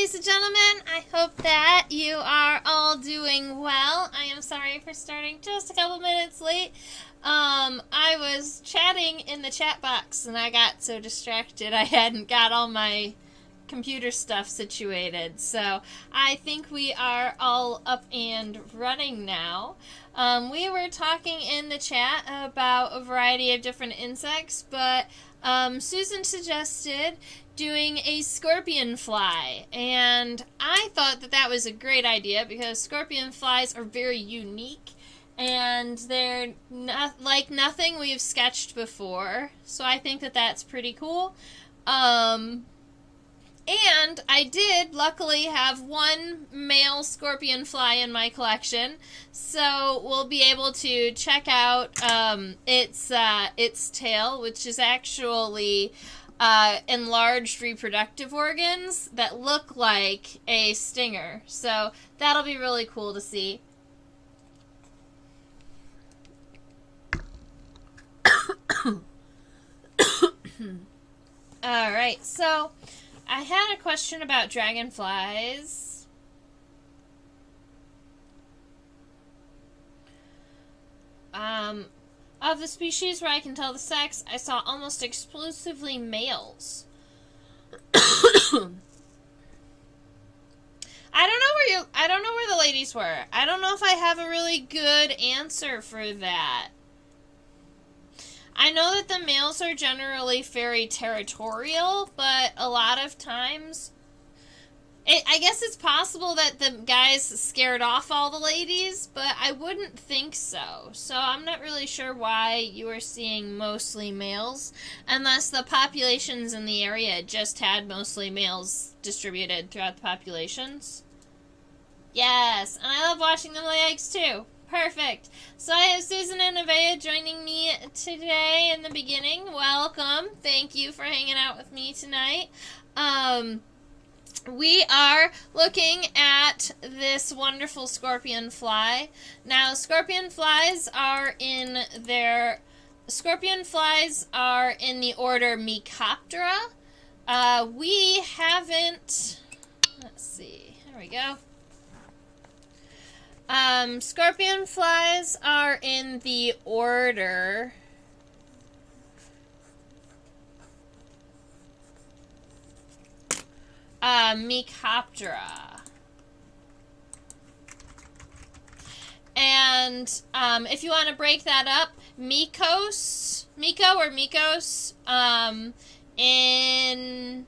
ladies and gentlemen. I hope that you are all doing well. I am sorry for starting just a couple minutes late. I was chatting in the chat box and I got so distracted I hadn't got all my computer stuff situated. So I think we are all up and running now. We were talking in the chat about a variety of different insects, but Susan suggested doing a scorpionfly, and I thought that that was a great idea because scorpionflies are very unique and they're not like nothing we've sketched before, so I think that that's pretty cool. And I did luckily have one male scorpionfly in my collection, so we'll be able to check out its tail, which is actually enlarged reproductive organs that look like a stinger. So that'll be really cool to see. Alright, so I had a question about dragonflies. Of the species where I can tell the sex, I saw almost exclusively males. I don't know where the ladies were. I don't know if I have a really good answer for that. I know that the males are generally very territorial, but a lot of times, I guess it's possible that the guys scared off all the ladies, but I wouldn't think so. So I'm not really sure why you are seeing mostly males, unless the populations in the area just had mostly males distributed throughout the populations. Yes, and I love watching them lay eggs too. Perfect. So I have Susan and Nevaeh joining me today in the beginning. Welcome. Thank you for hanging out with me tonight. We are looking at this wonderful scorpionfly. Now, scorpionflies are in the order Microptera. We haven't, let's see, there we go. Scorpionflies are in the order Microptera. And if you want to break that up, Miko, in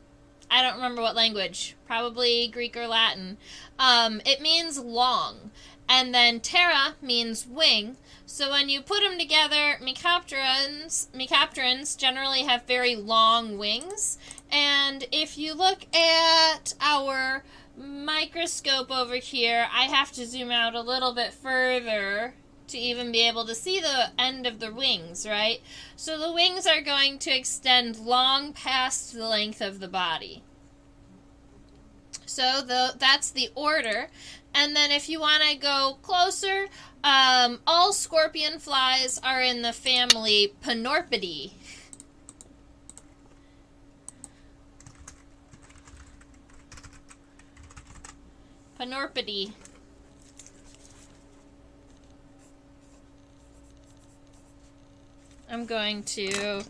I don't remember what language, probably Greek or Latin. It means long. And then Terra means wing. So when you put them together, Micropterans generally have very long wings. And if you look at our microscope over here, I have to zoom out a little bit further to even be able to see the end of the wings, right? So the wings are going to extend long past the length of the body. So that's the order. And then if you want to go closer, all scorpionflies are in the family Panorpidae. Panorpidae. I'm going to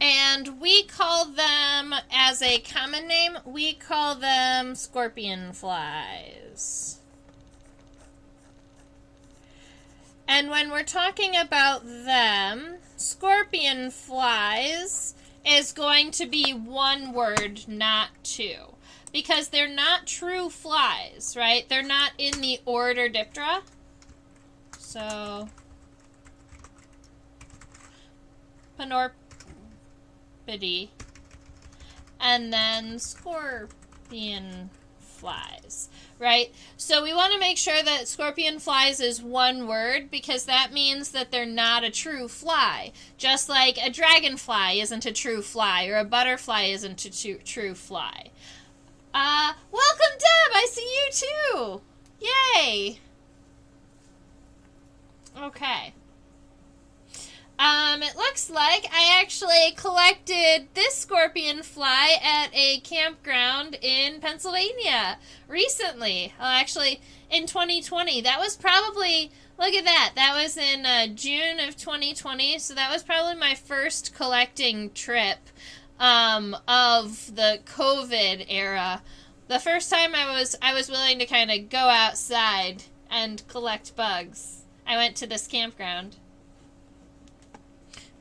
and we call them, as a common name, we call them scorpionflies. And when we're talking about them, scorpionflies is going to be one word, not two. Because they're not true flies, right? They're not in the order Diptera. So, Panorpidae. And then scorpionfly. Scorpionflies, right? So we want to make sure that Scorpionflies is one word, because that means that they're not a true fly. Just like a dragonfly isn't a true fly, or a butterfly isn't a true fly. Welcome, Deb! I see you too! Yay! Okay. It looks like I actually collected this Scorpionfly at a campground in Pennsylvania recently. Well, actually, in 2020. That was probably, look at that, that was in June of 2020, so that was probably my first collecting trip of the COVID era. The first time I was willing to kind of go outside and collect bugs. I went to this campground.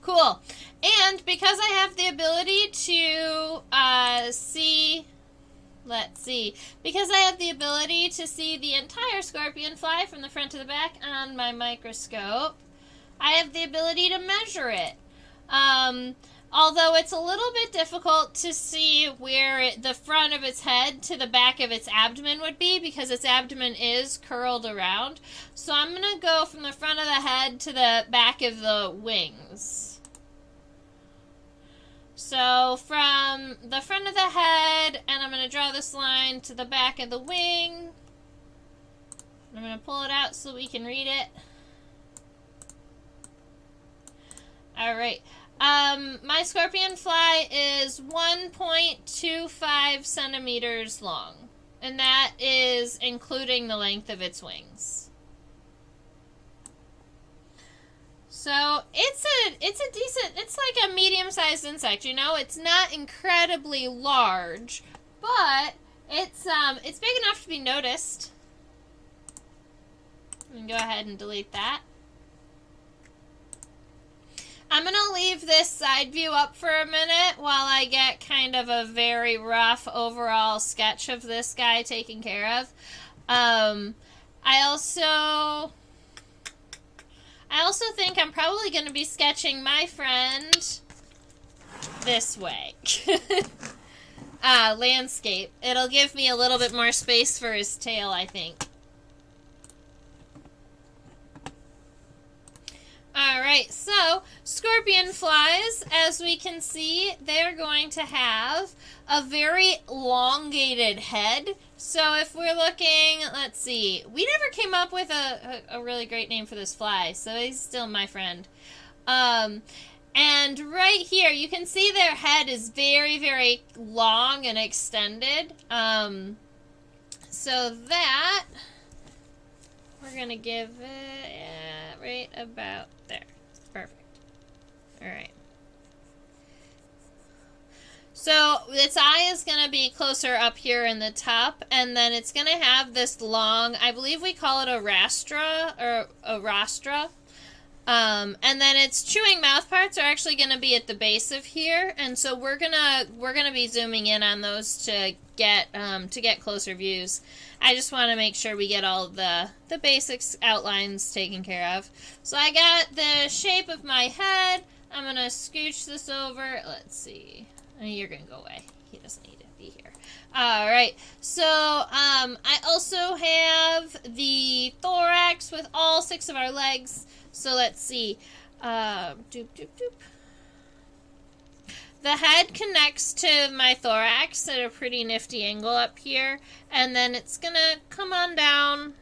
Cool. And because I have the ability to because I have the ability to see the entire Scorpionfly from the front to the back on my microscope, I have the ability to measure it. Although it's a little bit difficult to see where the front of its head to the back of its abdomen would be, because its abdomen is curled around. So I'm going to go from the front of the head to the back of the wings. So from the front of the head, and I'm going to draw this line to the back of the wing. I'm going to pull it out so we can read it. Alright. My Scorpionfly is 1.25 centimeters long, and that is including the length of its wings. So it's a decent, it's like a medium-sized insect, you know. It's not incredibly large, but it's big enough to be noticed. I'm gonna go ahead and delete that. I'm going to leave this side view up for a minute while I get kind of a very rough overall sketch of this guy taken care of. I also think I'm probably going to be sketching my friend this way. Landscape. It'll give me a little bit more space for his tail, I think. Alright, so Scorpionflies, as we can see, they're going to have a very elongated head. So if we're looking, let's see, we never came up with a really great name for this fly, so he's still my friend. And right here, you can see their head is very, very long and extended. So that, we're going to give it right about there. Perfect. Alright. So its eye is going to be closer up here in the top, and then it's going to have this long, I believe we call it a rostra, or a rostra. And then its chewing mouth parts are actually going to be at the base of here, and so we're gonna be zooming in on those to get closer views. I just want to make sure we get all the basics outlines taken care of. So I got the shape of my head. I'm gonna scooch this over. Let's see. You're gonna go away. He doesn't need to be here. Alright, so I also have the thorax with all 6 of our legs. So let's see. Doop, doop, doop. The head connects to my thorax at a pretty nifty angle up here. And then it's going to come on down.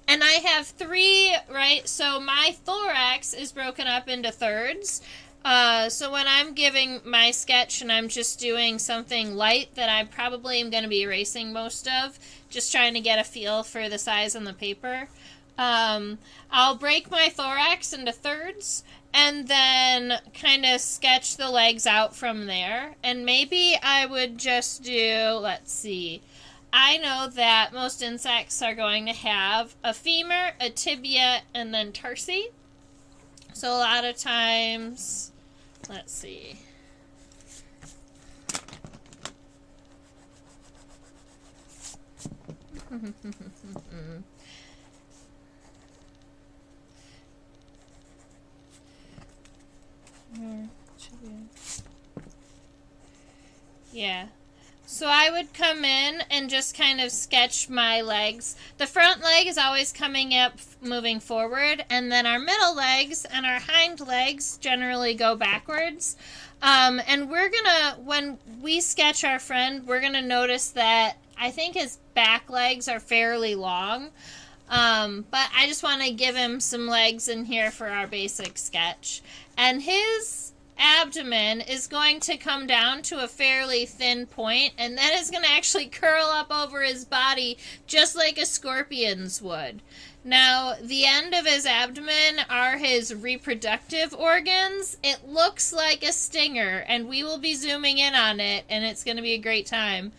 And I have 3, right? So my thorax is broken up into thirds. So when I'm giving my sketch and I'm just doing something light that I probably am going to be erasing most of, just trying to get a feel for the size on the paper, I'll break my thorax into thirds and then kind of sketch the legs out from there. And maybe I would just do, let's see, I know that most insects are going to have a femur, a tibia, and then tarsi. So a lot of times, let's see. Yeah. So I would come in and just kind of sketch my legs. The front leg is always coming up, moving forward, and then our middle legs and our hind legs generally go backwards. And we're gonna, when we sketch our friend, we're gonna notice that I think his back legs are fairly long. But I just want to give him some legs in here for our basic sketch. And his abdomen is going to come down to a fairly thin point, and then it's going to actually curl up over his body just like a scorpion's would. Now, the end of his abdomen are his reproductive organs. It looks like a stinger, and we will be zooming in on it, and it's going to be a great time.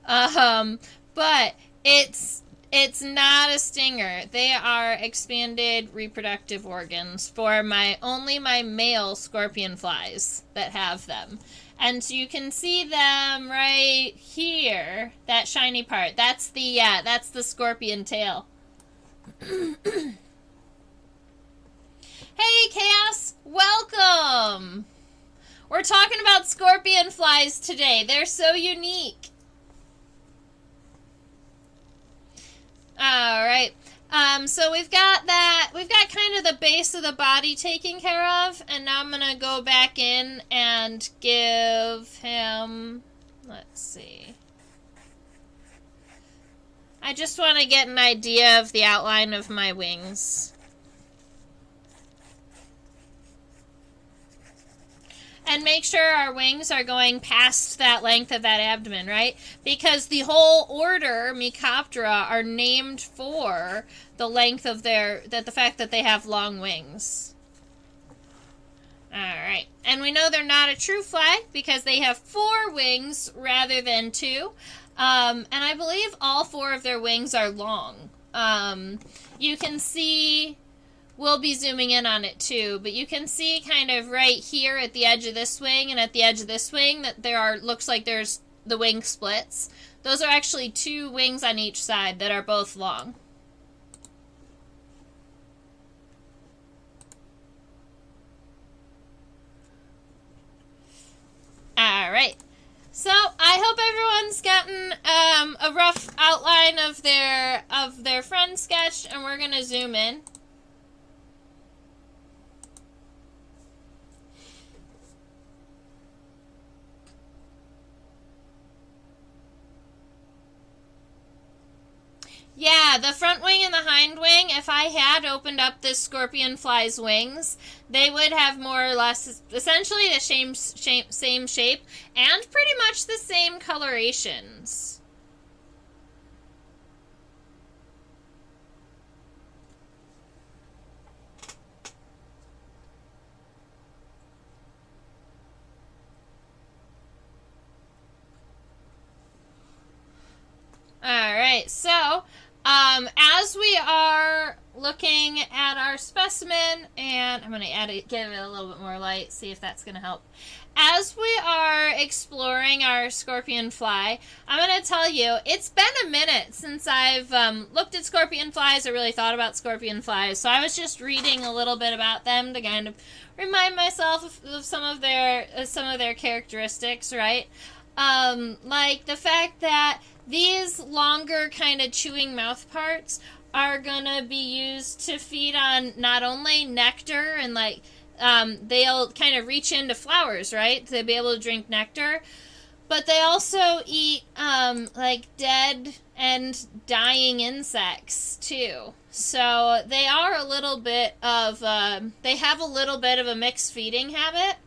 But it's not a stinger. They are expanded reproductive organs for only my male scorpionflies that have them. And so you can see them right here, that shiny part. That's the scorpion tail. Hey, Chaos, welcome. We're talking about scorpionflies today. They're so unique. All right. So we've got kind of the base of the body taken care of, and now I'm going to go back in and give him, let's see. I just want to get an idea of the outline of my wings. And make sure our wings are going past that length of that abdomen, right? Because the whole order, Microptera, are named for the length of the fact that they have long wings. Alright. And we know they're not a true fly because they have 4 wings rather than 2. And I believe all 4 of their wings are long. You can see... We'll be zooming in on it too, but you can see kind of right here at the edge of this wing and at the edge of this wing that looks like there's the wing splits. Those are actually 2 wings on each side that are both long. Alright, so I hope everyone's gotten a rough outline of their friend sketch, and we're going to zoom in. Yeah, the front wing and the hind wing, if I had opened up this scorpionfly's wings, they would have more or less essentially the same shape and pretty much the same colorations. Alright, so as we are looking at our specimen, and I'm going to give it a little bit more light, see if that's going to help. As we are exploring our scorpionfly, I'm going to tell you, it's been a minute since I've looked at scorpionflies or really thought about scorpionflies, so I was just reading a little bit about them to kind of remind myself of some of their characteristics, right? Like the fact that these longer kind of chewing mouth parts are going to be used to feed on not only nectar and like they'll kind of reach into flowers, right? To be able to drink nectar. But they also eat like dead and dying insects too. So they are a little bit of, they have a little bit of a mixed feeding habit.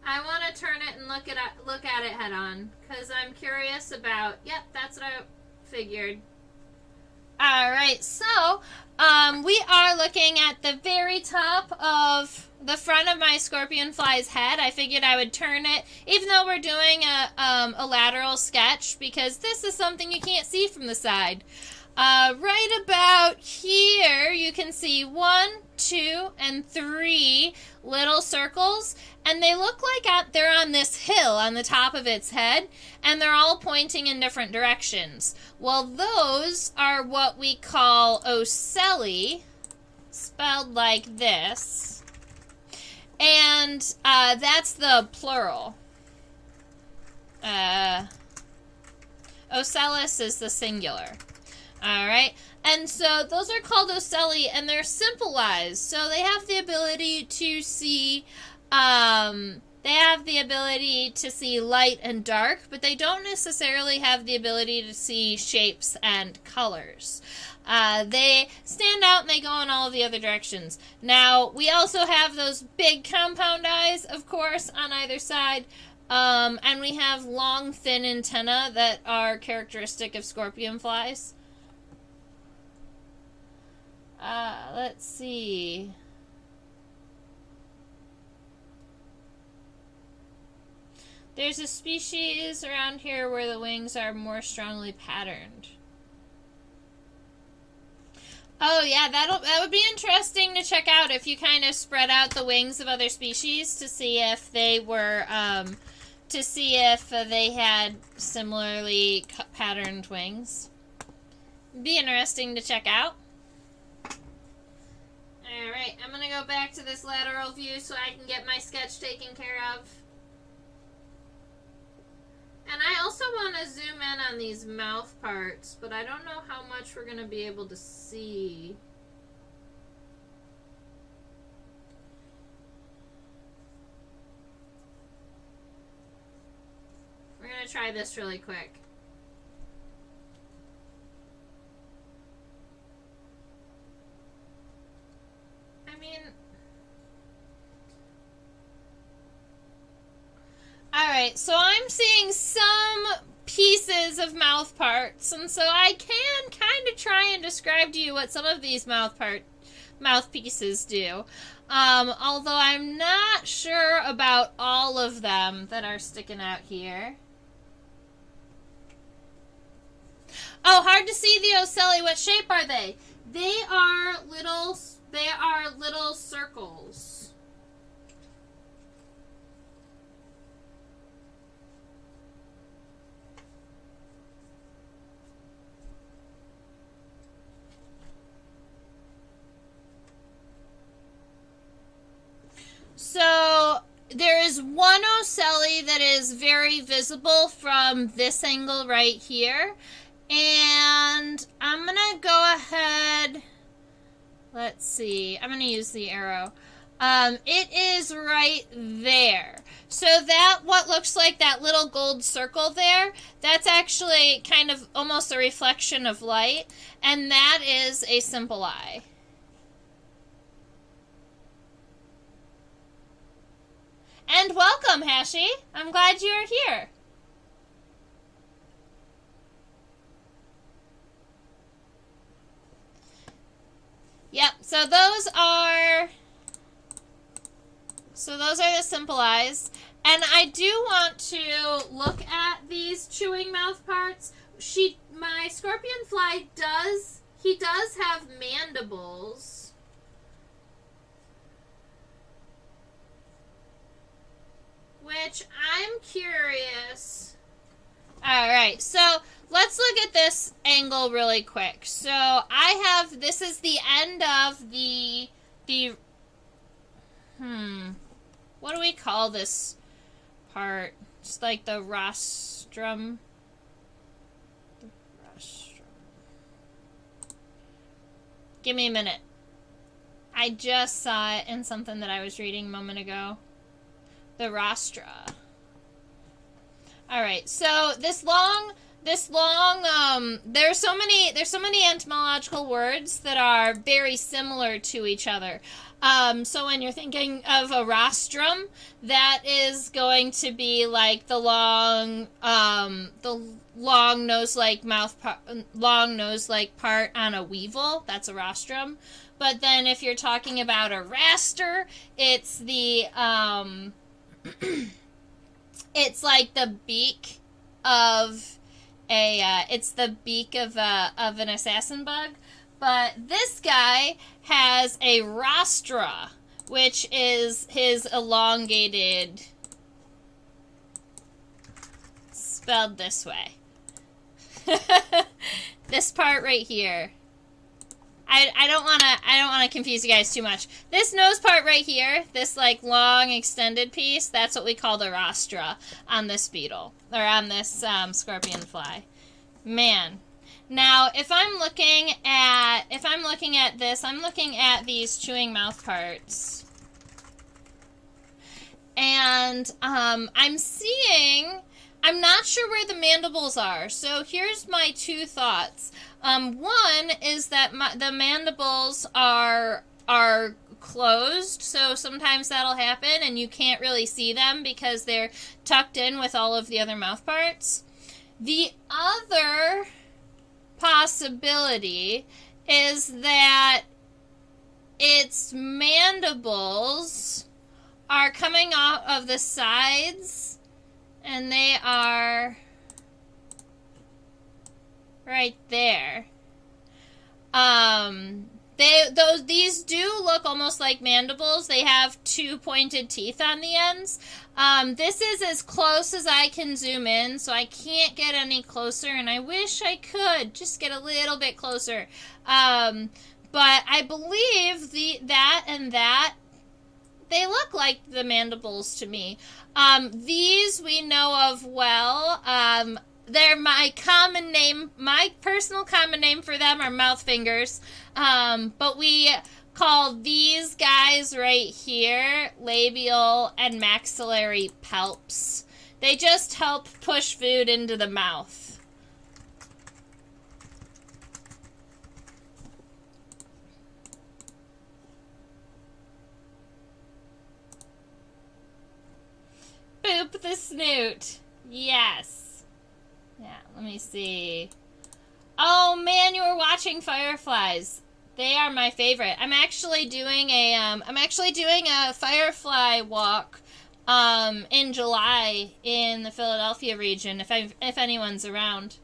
I want to turn it and look at it head on, because I'm curious about, yep, that's what I figured. Alright, so, we are looking at the very top of the front of my scorpionfly's head. I figured I would turn it, even though we're doing a lateral sketch, because this is something you can't see from the side. Right about here, you can see 1, 2, and 3 little circles, and they look like they're on this hill on the top of its head, and they're all pointing in different directions. Well, those are what we call ocelli, spelled like this, and that's the plural. Ocellus is the singular. Alright, and so those are called ocelli, and they're simplized, so they have the ability to see, light and dark, but they don't necessarily have the ability to see shapes and colors. They stand out and they go in all of the other directions. Now, we also have those big compound eyes, of course, on either side, and we have long, thin antennae that are characteristic of scorpionflies. Let's see. There's a species around here where the wings are more strongly patterned. Oh yeah, that would be interesting to check out if you kind of spread out the wings of other species to see if they were they had similarly patterned wings. Be interesting to check out. Alright, I'm going to go back to this lateral view so I can get my sketch taken care of. And I also want to zoom in on these mouth parts, but I don't know how much we're going to be able to see. We're going to try this really quick. Alright, so I'm seeing some pieces of mouth parts, and so I can kind of try and describe to you what some of these mouth pieces do. Although I'm not sure about all of them that are sticking out here. Oh, hard to see the ocelli. What shape are they? They are little circles. So there is one ocelli that is very visible from this angle right here. And I'm going to go ahead, let's see, I'm going to use the arrow. It is right there. So that, what looks like that little gold circle there, that's actually kind of almost a reflection of light. And that is a simple eye. And welcome, Hashi. I'm glad you're here. Yep, so those are the simple eyes. And I do want to look at these chewing mouth parts. My Scorpionfly does have mandibles. Which I'm curious. Alright, so let's look at this angle really quick. So this is the end of the what do we call this part? It's like the rostrum. Give me a minute. I just saw it in something that I was reading a moment ago. The rostra. Alright, so there's so many entomological words that are very similar to each other. So when you're thinking of a rostrum, that is going to be like the long nose-like part on a weevil. That's a rostrum. But then if you're talking about a raster, it's the it's like the beak of it's the beak of an assassin bug. But this guy has a rostra, which is his elongated, spelled this way. This part right here. I don't wanna confuse you guys too much. This nose part right here, this like long extended piece, that's what we call the rostra on this beetle, or on this scorpionfly. Man. Now, if I'm looking at this, I'm looking at these chewing mouth parts. And I'm seeing, I'm not sure where the mandibles are. So here's my two thoughts. One is that the mandibles are closed, so sometimes that'll happen and you can't really see them because they're tucked in with all of the other mouth parts. The other possibility is that its mandibles are coming off of the sides and they are right there. These do look almost like mandibles. They have two pointed teeth on the ends. This is as close as I can zoom in, so I can't get any closer, and I wish I could just get a little bit closer. But I believe that they look like the mandibles to me. These we know of well. They're my common name. My personal common name for them are mouth fingers. But we call these guys right here labial and maxillary palps. They just help push food into the mouth. Boop the snoot. Yes. Yeah, let me see. Oh man, you were watching fireflies. They are my favorite. I'm actually doing a firefly walk in July in the Philadelphia region if anyone's around.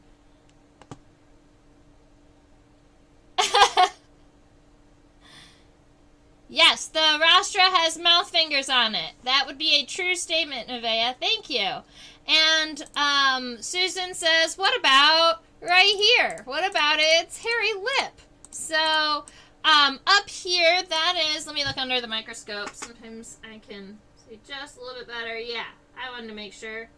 Yes, the rostra has mouth fingers on it. That would be a true statement, Nevaeh. Thank you. And Susan says, what about right here? What about its hairy lip? So up here, that is, let me look under the microscope. Sometimes I can see just a little bit better. Yeah, I wanted to make sure.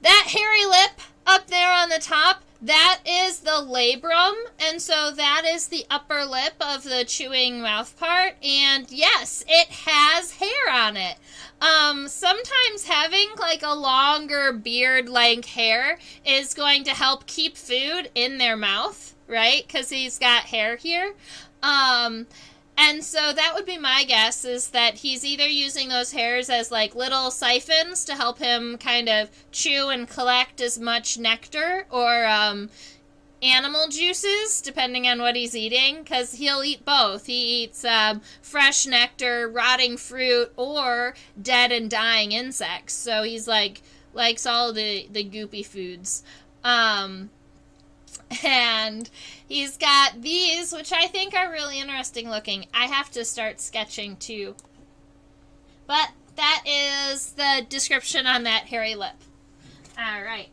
That hairy lip up there on the top, that is the labrum, and so that is the upper lip of the chewing mouth part, and yes, it has hair on it. Sometimes having like a longer beard-like hair is going to help keep food in their mouth, right? Because he's got hair here. And so that would be my guess, is that he's either using those hairs as like little siphons to help him kind of chew and collect as much nectar or animal juices, depending on what he's eating, because he'll eat both. He eats fresh nectar, rotting fruit, or dead and dying insects. So he's likes all the goopy foods. And he's got these, which I think are really interesting looking. I have to start sketching too. But that is the description on that hairy lip. Alright.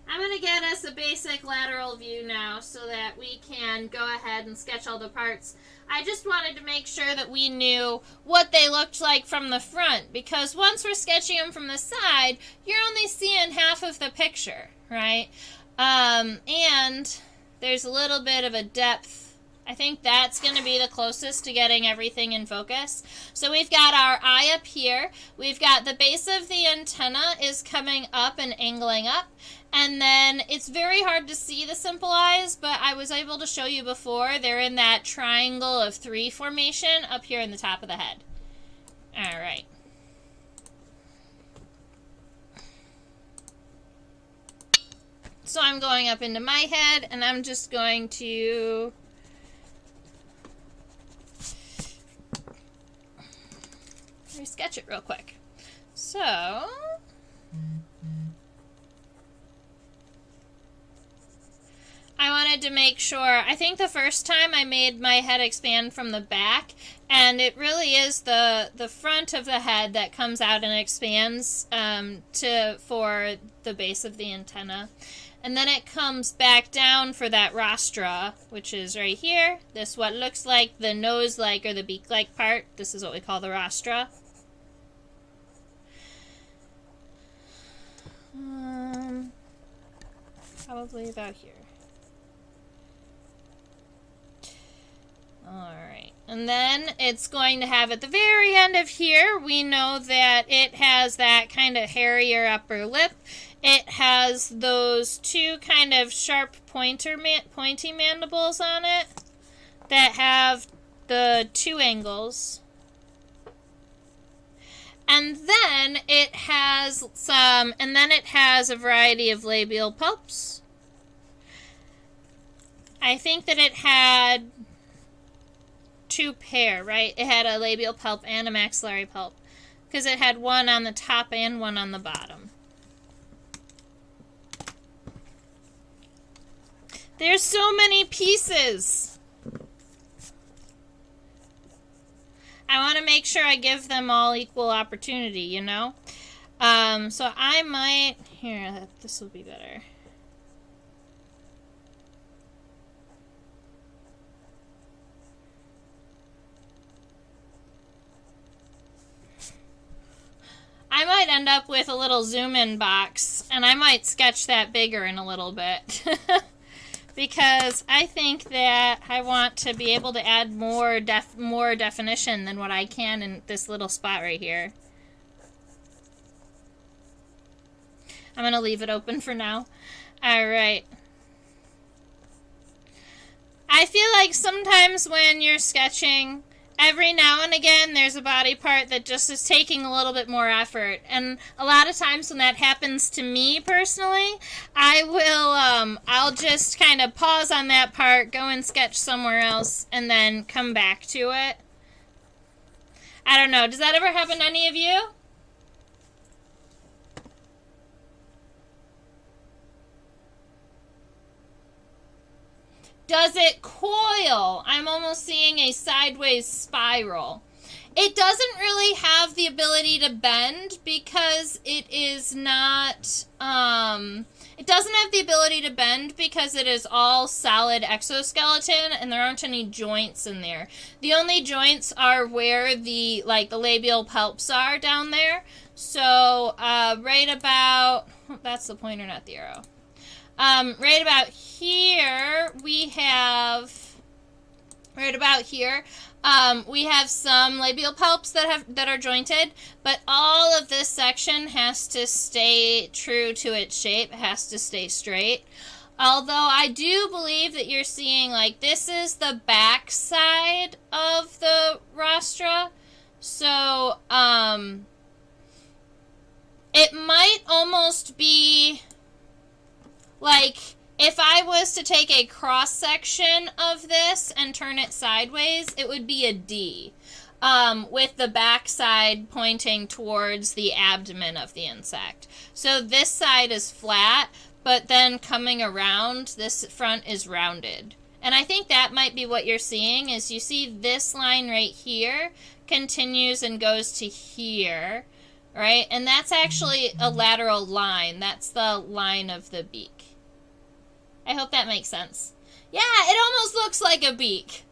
I'm going to get us a basic lateral view now so that we can go ahead and sketch all the parts. I just wanted to make sure that we knew what they looked like from the front, because once we're sketching them from the side, you're only seeing half of the picture, right? And there's a little bit of a depth. I think that's going to be the closest to getting everything in focus. So we've got our eye up here. We've got the base of the antenna is coming up and angling up. And then it's very hard to see the simple eyes, but I was able to show you before. They're in that triangle of 3 formation up here in the top of the head. All right. So I'm going up into my head, and I'm just going to sketch it real quick. So wanted to make sure. I think the first time I made my head expand from the back, and it really is the front of the head that comes out and expands for the base of the antenna. And then it comes back down for that rostra, which is right here. This what looks like the nose-like or the beak-like part. This is what we call the rostra. Probably about here. Alright. And then it's going to have at the very end of here, we know that it has that kind of hairier upper lip. It has those two kind of sharp pointy mandibles on it that have the two angles. And then it has a variety of labial pulps. I think that it had two pair, right? It had a labial pulp and a maxillary pulp, because it had one on the top and one on the bottom. There's so many pieces. I want to make sure I give them all equal opportunity, you know? So I might... Here, this will be better. I might end up with a little zoom-in box, and I might sketch that bigger in a little bit. Because I think that I want to be able to add more definition than what I can in this little spot right here. I'm going to leave it open for now. Alright. I feel like sometimes when you're sketching, every now and again there's a body part that just is taking a little bit more effort. And a lot of times when that happens to me personally, I'll just kind of pause on that part, go and sketch somewhere else, and then come back to it. I don't know. Does that ever happen to any of you? Does it coil? I'm almost seeing a sideways spiral. It doesn't really have the ability to bend because it is not, it doesn't have the ability to bend because it is all solid exoskeleton and there aren't any joints in there. The only joints are where the labial pulps are down there. So, right about, that's the pointer, not the arrow. Right about here, we have some labial pulps that are jointed, but all of this section has to stay true to its shape. It has to stay straight. Although I do believe that you're seeing, like, this is the back side of the rostra, so, it might almost be... like, if I was to take a cross-section of this and turn it sideways, it would be a D, with the back side pointing towards the abdomen of the insect. So this side is flat, but then coming around, this front is rounded. And I think that might be what you're seeing, is you see this line right here continues and goes to here, right? And that's actually a lateral line. That's the line of the beak. I hope that makes sense. Yeah, it almost looks like a beak.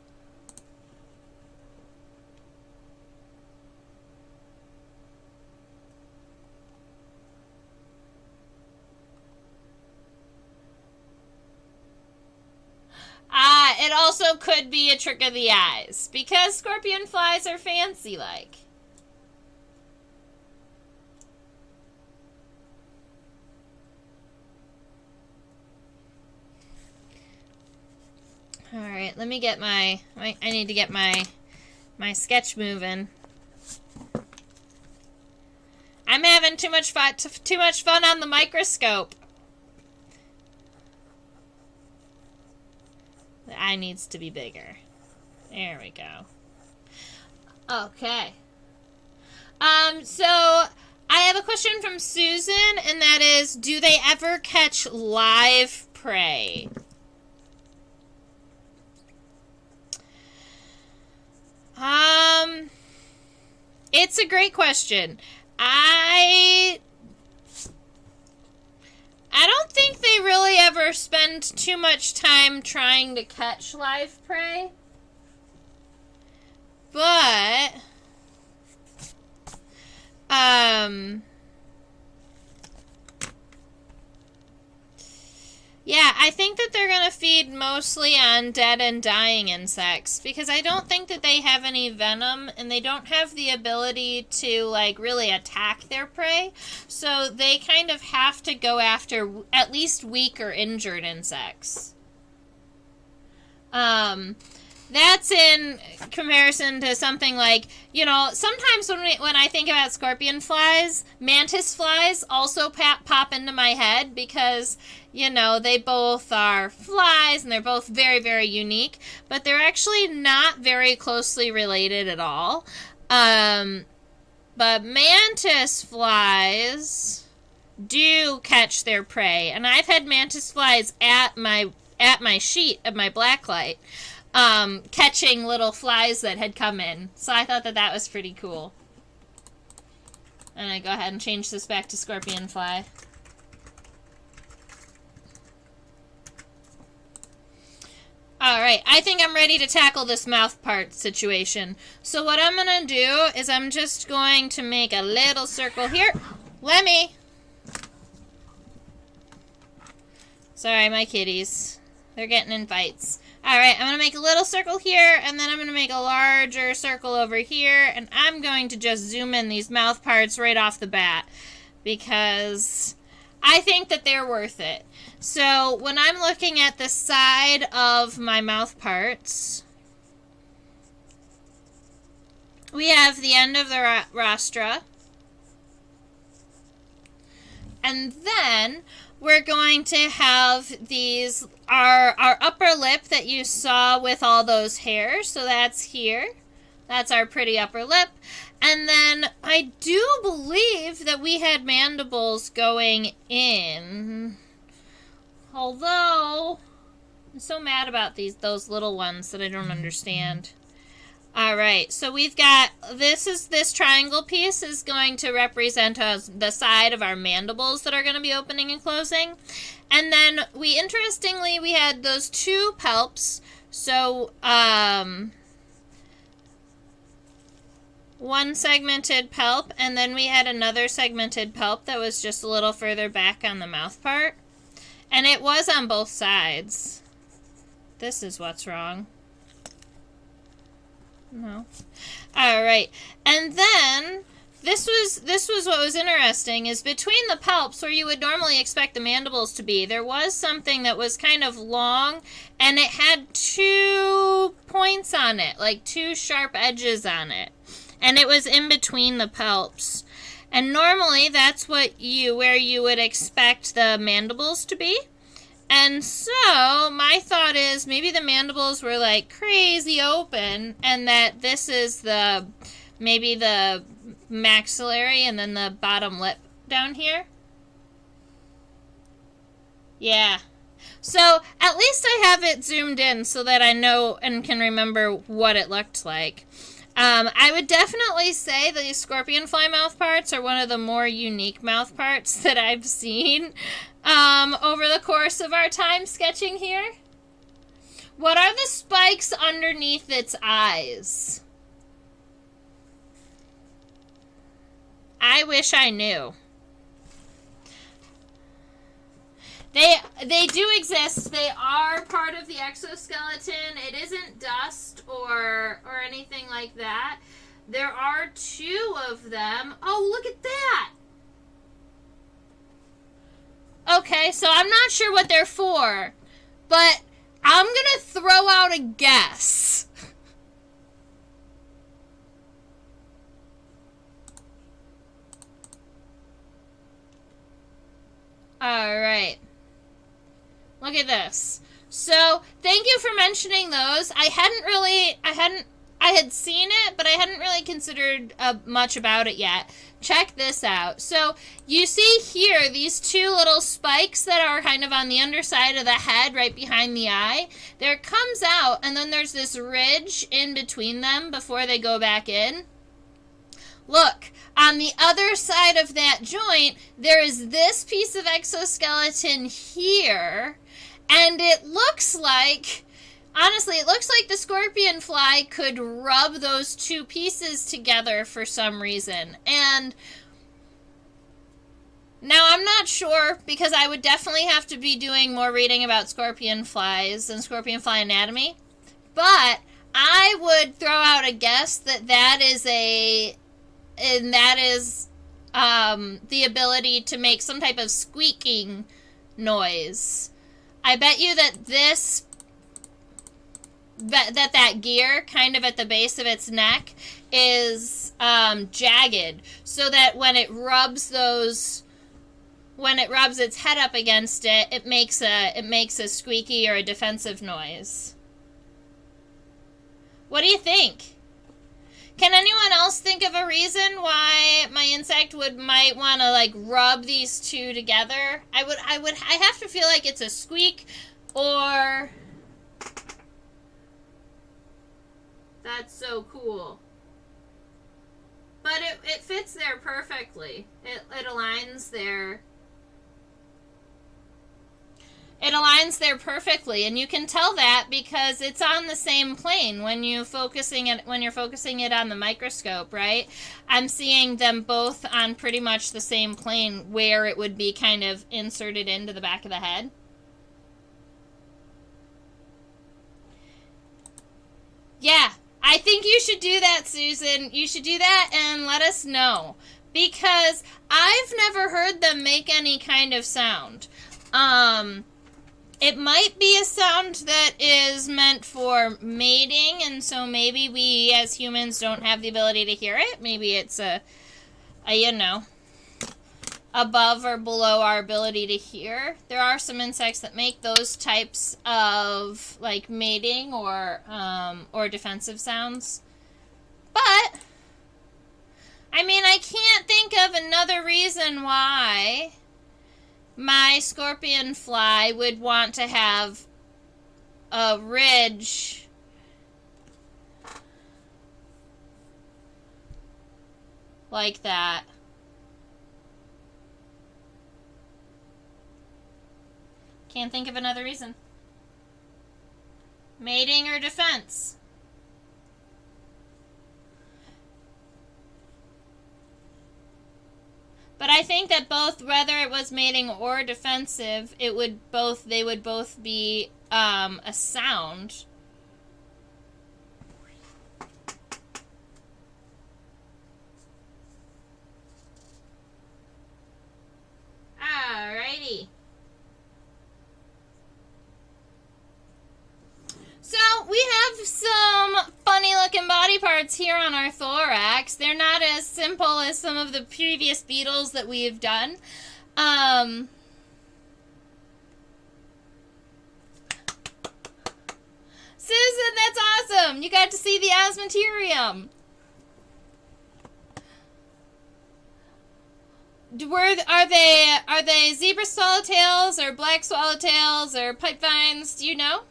It also could be a trick of the eyes, because scorpionflies are fancy-like. Alright, let me get I need to get my sketch moving. I'm having too much fun on the microscope. The eye needs to be bigger. There we go. Okay. So I have a question from Susan, and that is, do they ever catch live prey? It's a great question. I don't think they really ever spend too much time trying to catch live prey. But, yeah, I think that they're going to feed mostly on dead and dying insects because I don't think that they have any venom and they don't have the ability to, like, really attack their prey. So they kind of have to go after at least weak or injured insects. That's in comparison to something like, you know, sometimes when I think about scorpion flies, mantis flies also pop into my head because, you know, they both are flies and they're both very, very unique, but they're actually not very closely related at all. But mantis flies do catch their prey, and I've had mantis flies at my sheet of my blacklight. Catching little flies that had come in. So I thought that that was pretty cool. And I go ahead and change this back to Scorpionfly. Alright, I think I'm ready to tackle this mouth part situation. So what I'm going to do is I'm just going to make a little circle here. Lemmy! Sorry, my kitties. They're getting in fights. Alright, I'm going to make a little circle here, and then I'm going to make a larger circle over here, and I'm going to just zoom in these mouth parts right off the bat, because I think that they're worth it. So, when I'm looking at the side of my mouth parts, we have the end of the rostra, and then we're going to have these, our upper lip that you saw with all those hairs. So that's here. That's our pretty upper lip. And then I do believe that we had mandibles going in. Although, I'm so mad about those little ones that I don't understand. Alright, so we've got, this triangle piece is going to represent the side of our mandibles that are going to be opening and closing. And then interestingly, we had those two palps. So, one segmented palp, and then we had another segmented palp that was just a little further back on the mouth part. And it was on both sides. This is what's wrong. No. Alright. And then this was what was interesting is between the palps where you would normally expect the mandibles to be, there was something that was kind of long and it had two points on it, like two sharp edges on it. And it was in between the palps. And normally that's where you would expect the mandibles to be. And so, my thought is maybe the mandibles were like crazy open and that this is maybe the maxillary and then the bottom lip down here. Yeah. So, at least I have it zoomed in so that I know and can remember what it looked like. I would definitely say the scorpionfly mouth parts are one of the more unique mouth parts that I've seen over the course of our time sketching here. What are the spikes underneath its eyes? I wish I knew. They do exist. They are part of the exoskeleton. It isn't dust or anything like that. There are two of them. Oh, look at that! Okay, so I'm not sure what they're for, but I'm gonna throw out a guess. Alright. Look at this. So, thank you for mentioning those. I had seen it, but I hadn't really considered much about it yet. Check this out. So, you see here, these two little spikes that are kind of on the underside of the head, right behind the eye. There comes out, and then there's this ridge in between them before they go back in. Look, on the other side of that joint, there is this piece of exoskeleton here, and it looks like, honestly, it looks like the Scorpionfly could rub those two pieces together for some reason. And now I'm not sure, because I would definitely have to be doing more reading about Scorpionflies and Scorpionfly anatomy, but I would throw out a guess that that is the ability to make some type of squeaking noise. I bet you that that gear kind of at the base of its neck is jagged, so that when it rubs its head up against it, it makes a squeaky or a defensive noise. What do you think? Can anyone else think of a reason why my insect might want to like rub these two together? I have to feel like it's a squeak, or that's so cool. But it fits there perfectly. It aligns there. It aligns there perfectly, and you can tell that because it's on the same plane when you're focusing it on the microscope, right? I'm seeing them both on pretty much the same plane where it would be kind of inserted into the back of the head. Yeah, I think you should do that, Susan. You should do that and let us know, because I've never heard them make any kind of sound. It might be a sound that is meant for mating, and so maybe we as humans don't have the ability to hear it. Maybe it's above or below our ability to hear. There are some insects that make those types of like mating or defensive sounds. But I mean, I can't think of another reason why my Scorpionfly would want to have a ridge like that. Can't think of another reason. Mating or defense? But I think that both, whether it was mating or defensive, they would both be a sound. Alrighty. So we have some funny looking body parts here on our thorax. They're not as simple as some of the previous beetles that we have done. Susan, that's awesome! You got to see the osmenterium. Are they zebra swallowtails or black swallowtails or pipevines? Do you know?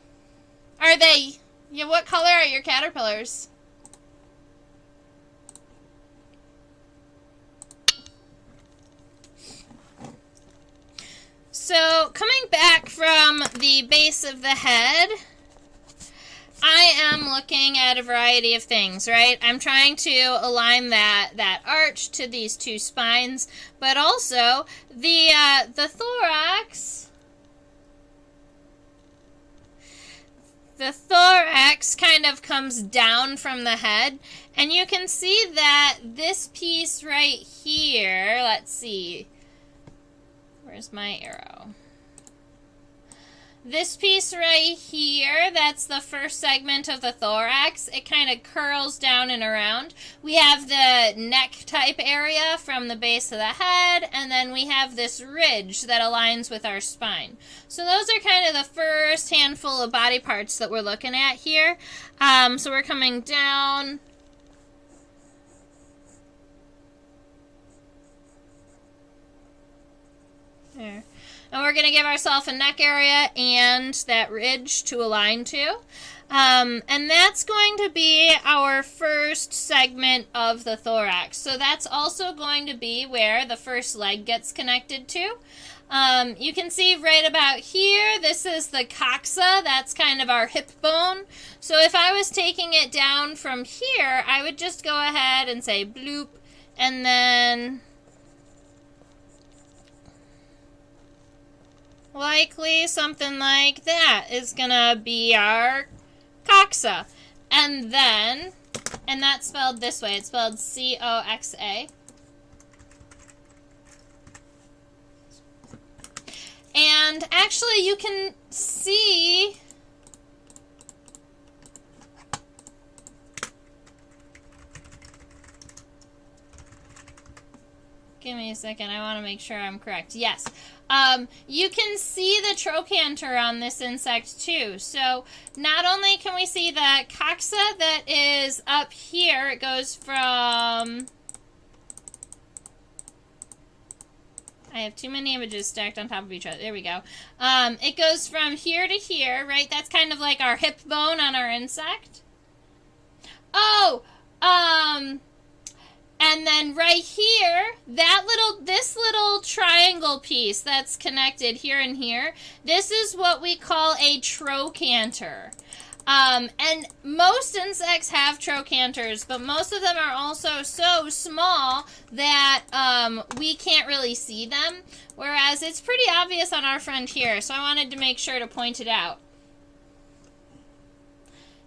Are they? Yeah, what color are your caterpillars? So, coming back from the base of the head, I am looking at a variety of things, right? I'm trying to align that arch to these two spines, but also the thorax. The thorax kind of comes down from the head, and you can see that this piece right here, let's see, where's my arrow? This piece right here, that's the first segment of the thorax. It kind of curls down and around. We have the neck type area from the base of the head, and then we have this ridge that aligns with our spine. So those are kind of the first handful of body parts that we're looking at here. So we're coming down. There. And we're going to give ourselves a neck area and that ridge to align to. And that's going to be our first segment of the thorax. So that's also going to be where the first leg gets connected to. You can see right about here, this is the coxa. That's kind of our hip bone. So if I was taking it down from here, I would just go ahead and say bloop, and then likely something like that is gonna be our coxa. And then, and that's spelled this way, it's spelled C-O-X-A. And actually you can see give me a second, I want to make sure I'm correct. Yes. You can see the trochanter on this insect too. So not only can we see the coxa that is up here, it goes from, I have too many images stacked on top of each other. There we go. It goes from here to here, right? That's kind of like our hip bone on our insect. Oh, and then right here, this little triangle piece that's connected here and here, this is what we call a trochanter. And most insects have trochanters, but most of them are also so small that we can't really see them, whereas it's pretty obvious on our friend here, so I wanted to make sure to point it out.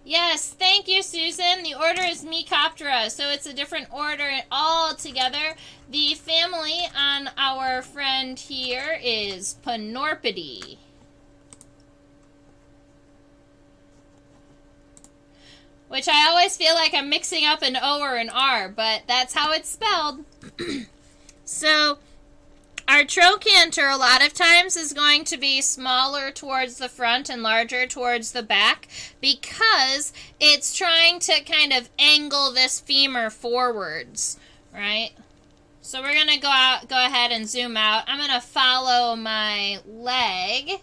Yes, thank you, Susan. The order is Mecoptera, so it's a different order altogether. The family on our friend here is Panorpidae. Which I always feel like I'm mixing up an O or an R, but that's how it's spelled. So, our trochanter a lot of times is going to be smaller towards the front and larger towards the back because it's trying to kind of angle this femur forwards, right? So we're going to go ahead and zoom out. I'm going to follow my leg.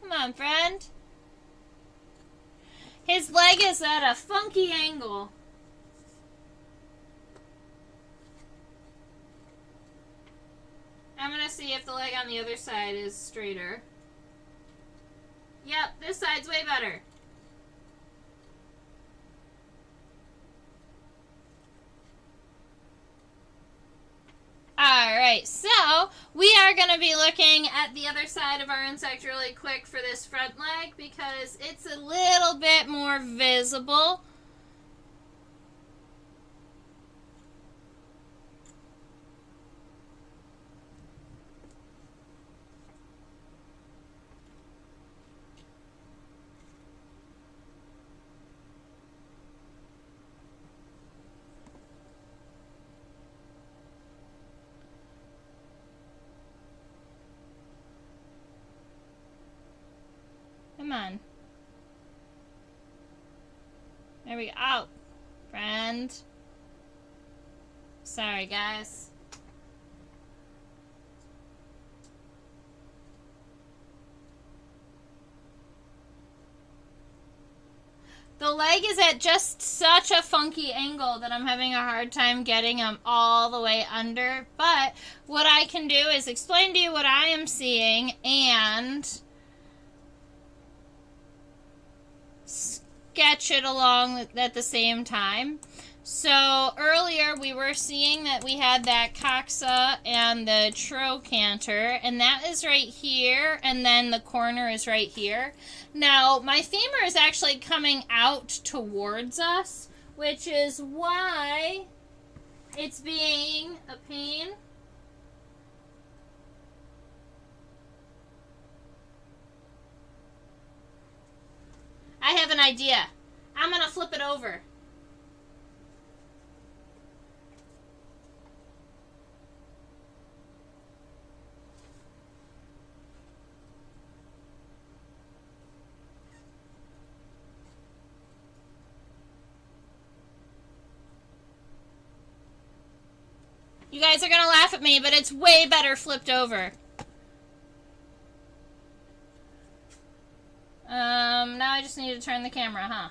Come on, friend. His leg is at a funky angle. I'm going to see if the leg on the other side is straighter. Yep, this side's way better. Alright, so we are going to be looking at the other side of our insect really quick for this front leg because it's a little bit more visible. Come on. There we go. Oh, friend. Sorry, guys. The leg is at just such a funky angle that I'm having a hard time getting them all the way under. But what I can do is explain to you what I am seeing and sketch it along at the same time. So earlier we were seeing that we had that coxa and the trochanter, and that is right here, and then the corner is right here. Now my femur is actually coming out towards us, which is why it's being a pain. I have an idea. I'm going to flip it over. You guys are gonna laugh at me, but it's way better flipped over. Now I just need to turn the camera, huh?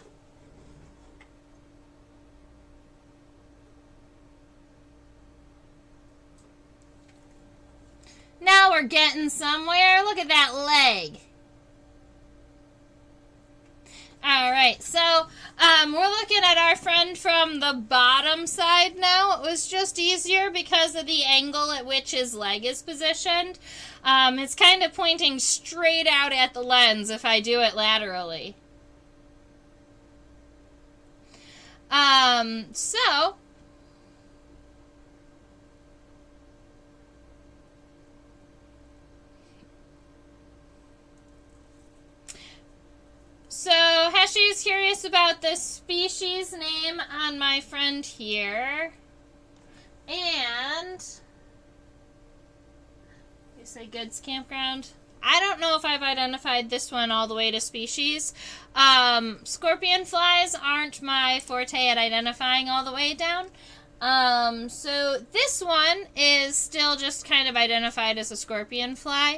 Now we're getting somewhere. Look at that leg. Alright, so we're looking at our friend from the bottom side now. It was just easier because of the angle at which his leg is positioned. It's kind of pointing straight out at the lens if I do it laterally. So Heshi's curious about the species name on my friend here. And you say Goods Campground. I don't know if I've identified this one all the way to species. Scorpionflies aren't my forte at identifying all the way down. So this one is still just kind of identified as a scorpionfly.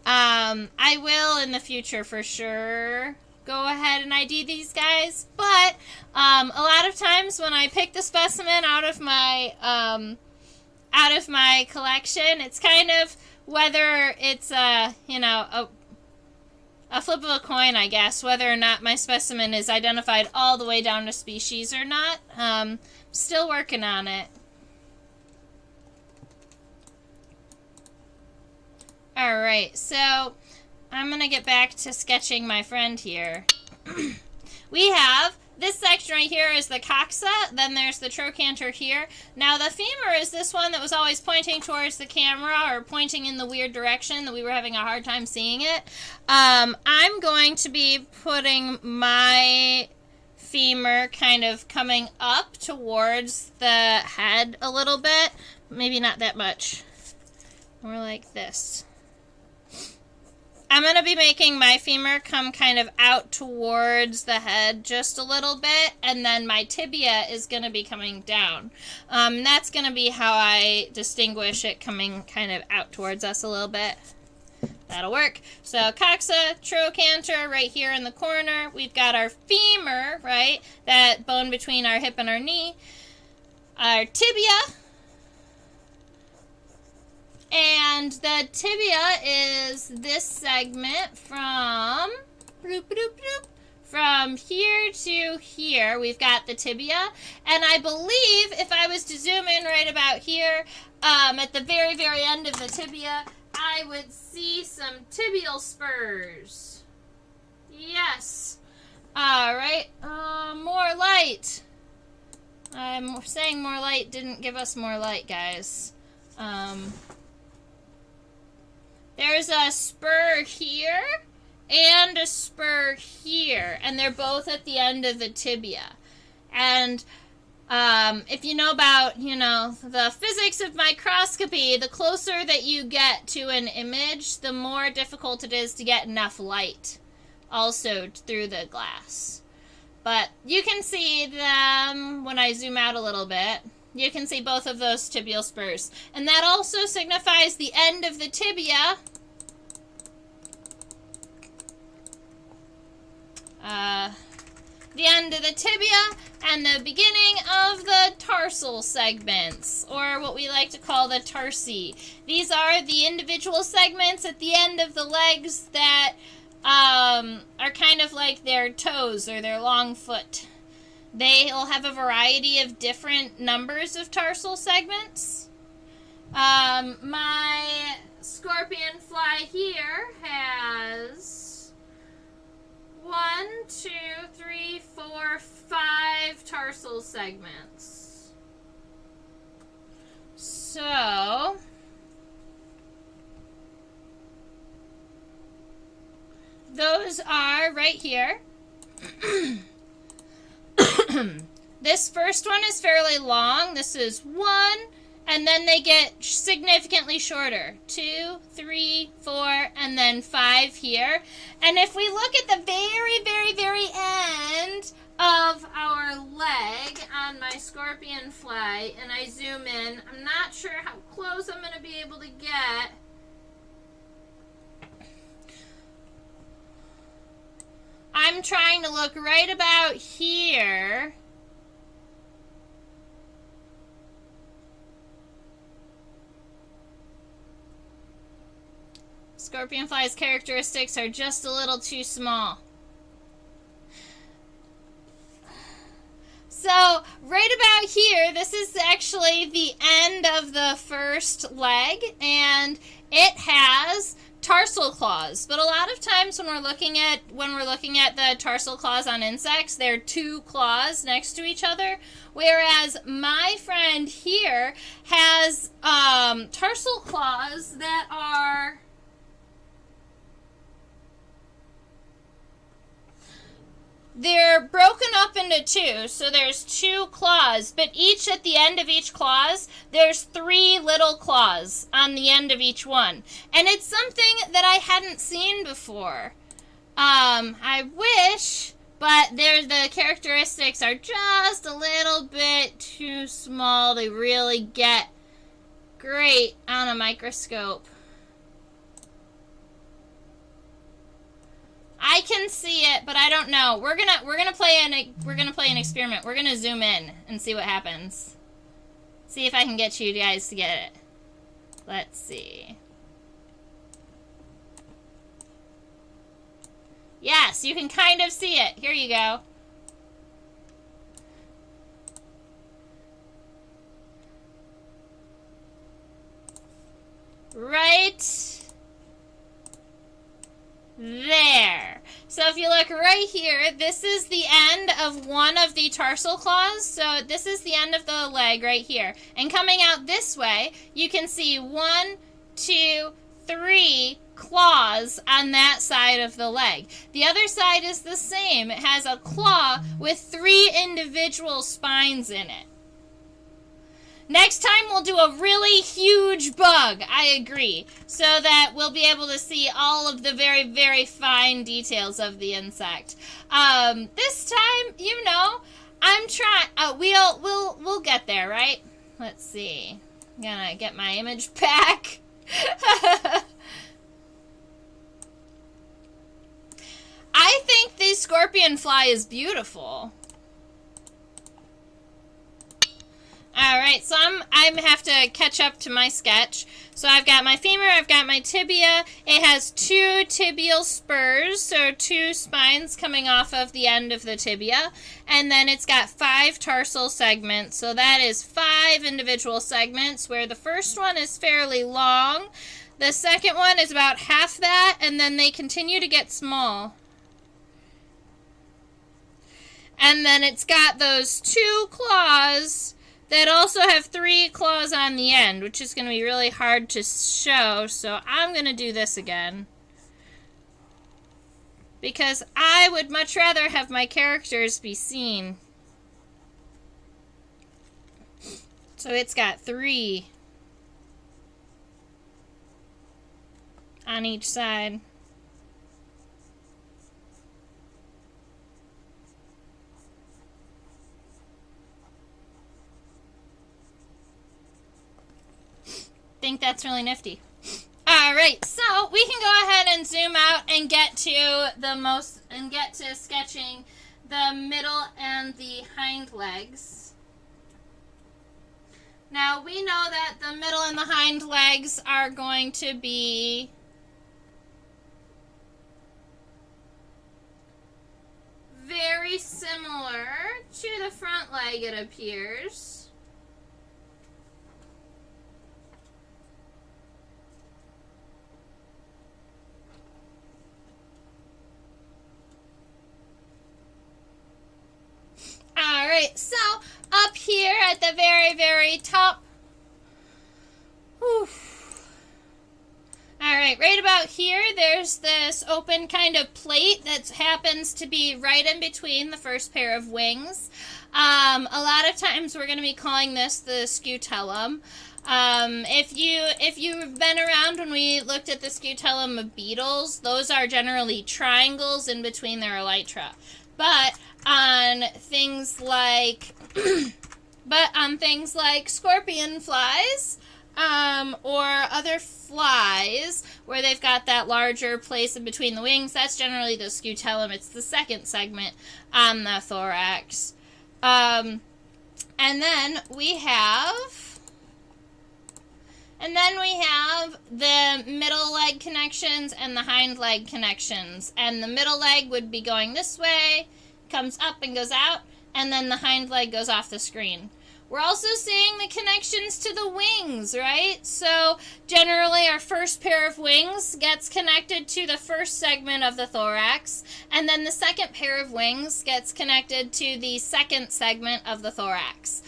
I will in the future for sure go ahead and ID these guys, but a lot of times when I pick the specimen out of my collection, it's kind of whether it's a flip of a coin, I guess, whether or not my specimen is identified all the way down to species or not. Still working on it. Alright, so I'm going to get back to sketching my friend here. We have this section right here is the coxa, then there's the trochanter here. Now the femur is this one that was always pointing towards the camera or pointing in the weird direction that we were having a hard time seeing it. I'm going to be putting my femur kind of coming up towards the head a little bit. Maybe not that much. More like this. I'm going to be making my femur come kind of out towards the head just a little bit, and then my tibia is going to be coming down. That's going to be how I distinguish it coming kind of out towards us a little bit. That'll work. So coxa, trochanter right here in the corner. We've got our femur, right? That bone between our hip and our knee. Our tibia. And the tibia is this segment from here to here. We've got the tibia. And I believe if I was to zoom in right about here, at the very, very end of the tibia, I would see some tibial spurs. Yes. All right. More light. I'm saying more light didn't give us more light, guys. There's a spur here and a spur here, and they're both at the end of the tibia. And if you know about, the physics of microscopy, the closer that you get to an image, the more difficult it is to get enough light also through the glass. But you can see them when I zoom out a little bit. You can see both of those tibial spurs. And that also signifies the end of the tibia. The end of the tibia and the beginning of the tarsal segments, or what we like to call the tarsi. These are the individual segments at the end of the legs that are kind of like their toes or their long foot. They'll have a variety of different numbers of tarsal segments. My Scorpionfly here has 1, 2, 3, 4, 5 tarsal segments. So those are right here. This first one is fairly long. This is 1, and then they get significantly shorter. 2, 3, 4, and then 5 here. And if we look at the very, very, very end of our leg on my Scorpionfly, and I zoom in. I'm not sure how close I'm going to be able to get. I'm trying to look right about here. Scorpionfly's characteristics are just a little too small. So, right about here, this is actually the end of the first leg, and it has tarsal claws. But a lot of times when we're looking at the tarsal claws on insects, they're two claws next to each other, whereas my friend here has tarsal claws that are they're broken up into two, so there's two claws, but at the end of each claws, there's three little claws on the end of each one. And it's something that I hadn't seen before. I wish, but the characteristics are just a little bit too small to really get great on a microscope. I can see it, but I don't know. We're gonna play an experiment. We're gonna zoom in and see what happens. See if I can get you guys to get it. Let's see. Yes, you can kind of see it. Here you go. Right there. So if you look right here, this is the end of one of the tarsal claws. So this is the end of the leg right here. And coming out this way, you can see 1, 2, 3 claws on that side of the leg. The other side is the same. It has a claw with 3 individual spines in it. Next time we'll do a really huge bug, I agree, so that we'll be able to see all of the very, very fine details of the insect. This time, you know, I'm trying, we'll get there, right? Let's see. I'm gonna get my image back. I think the Scorpionfly is beautiful. Alright, so I'm have to catch up to my sketch. So I've got my femur, I've got my tibia. It has 2 tibial spurs, so 2 spines coming off of the end of the tibia. And then it's got 5 tarsal segments, so that is 5 individual segments, where the first one is fairly long. The second one is about half that, and then they continue to get small. And then it's got those 2 claws that also have 3 claws on the end, which is going to be really hard to show, so I'm going to do this again. Because I would much rather have my characters be seen. So it's got 3 on each side. Think that's really nifty. Alright, so we can go ahead and zoom out and get to sketching the middle and the hind legs. Now we know that the middle and the hind legs are going to be very similar to the front leg, it appears. Alright, so up here at the very, very top. Alright, right about here, there's this open kind of plate that happens to be right in between the first pair of wings. A lot of times we're going to be calling this the scutellum. If you've been around when we looked at the scutellum of beetles, those are generally triangles in between their elytra. But on things like scorpionflies, or other flies where they've got that larger place in between the wings. That's generally the scutellum. It's the second segment on the thorax. And then we have the middle leg connections and the hind leg connections. And the middle leg would be going this way, comes up and goes out, and then the hind leg goes off the screen. We're also seeing the connections to the wings, right? So generally our first pair of wings gets connected to the first segment of the thorax, and then the second pair of wings gets connected to the second segment of the thorax.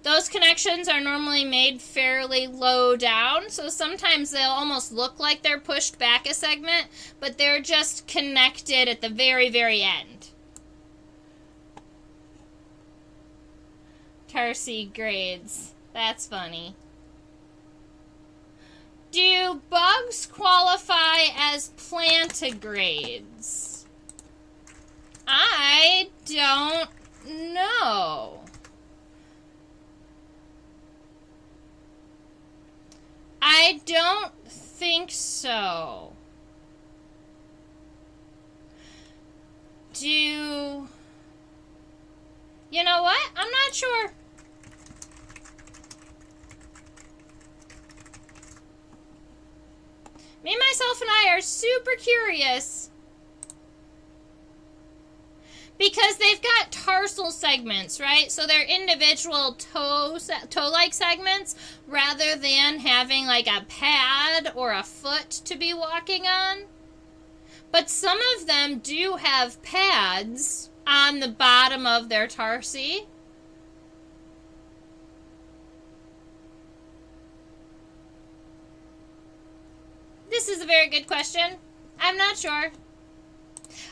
Those connections are normally made fairly low down, so sometimes they'll almost look like they're pushed back a segment, but they're just connected at the very, very end. Tardigrades. That's funny. Do bugs qualify as plantigrades? I don't know. I don't think so. You know what? I'm not sure. Me, myself, and I are super curious because they've got tarsal segments, right? So they're individual toe-like segments rather than having like a pad or a foot to be walking on. But some of them do have pads on the bottom of their tarsi. This is a very good question. I'm not sure.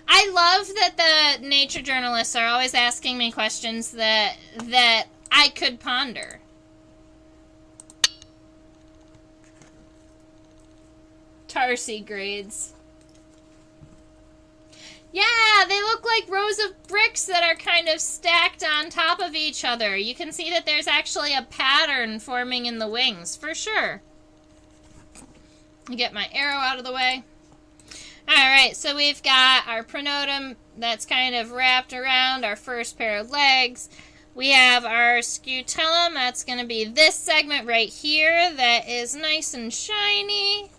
I love that the nature journalists are always asking me questions that I could ponder. Tardigrades. Yeah, they look like rows of bricks that are kind of stacked on top of each other. You can see that there's actually a pattern forming in the wings, for sure. Get my arrow out of the way. Alright, so we've got our pronotum that's kind of wrapped around our first pair of legs. We have our scutellum, that's going to be this segment right here that is nice and shiny.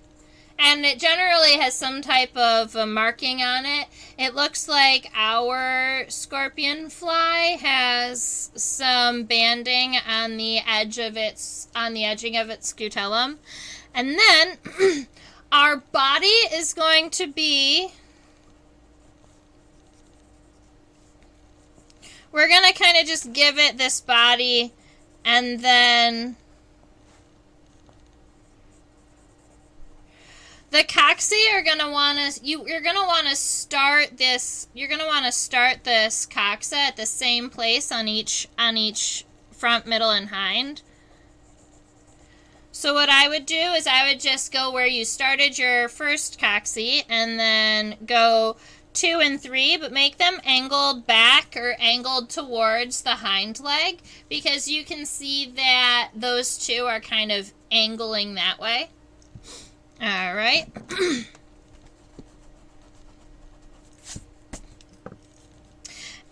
And it generally has some type of marking on it. It looks like our scorpionfly has some banding on the edging of its scutellum. And then our body is going to be, we're going to kind of just give it this body, and then the coxae are going to want to, you're going to want to start this, the coxa at the same place on each front, middle, and hind. So what I would do is I would just go where you started your first coxae and then go 2 and 3, but make them angled back or angled towards the hind leg because you can see that those two are kind of angling that way. All right.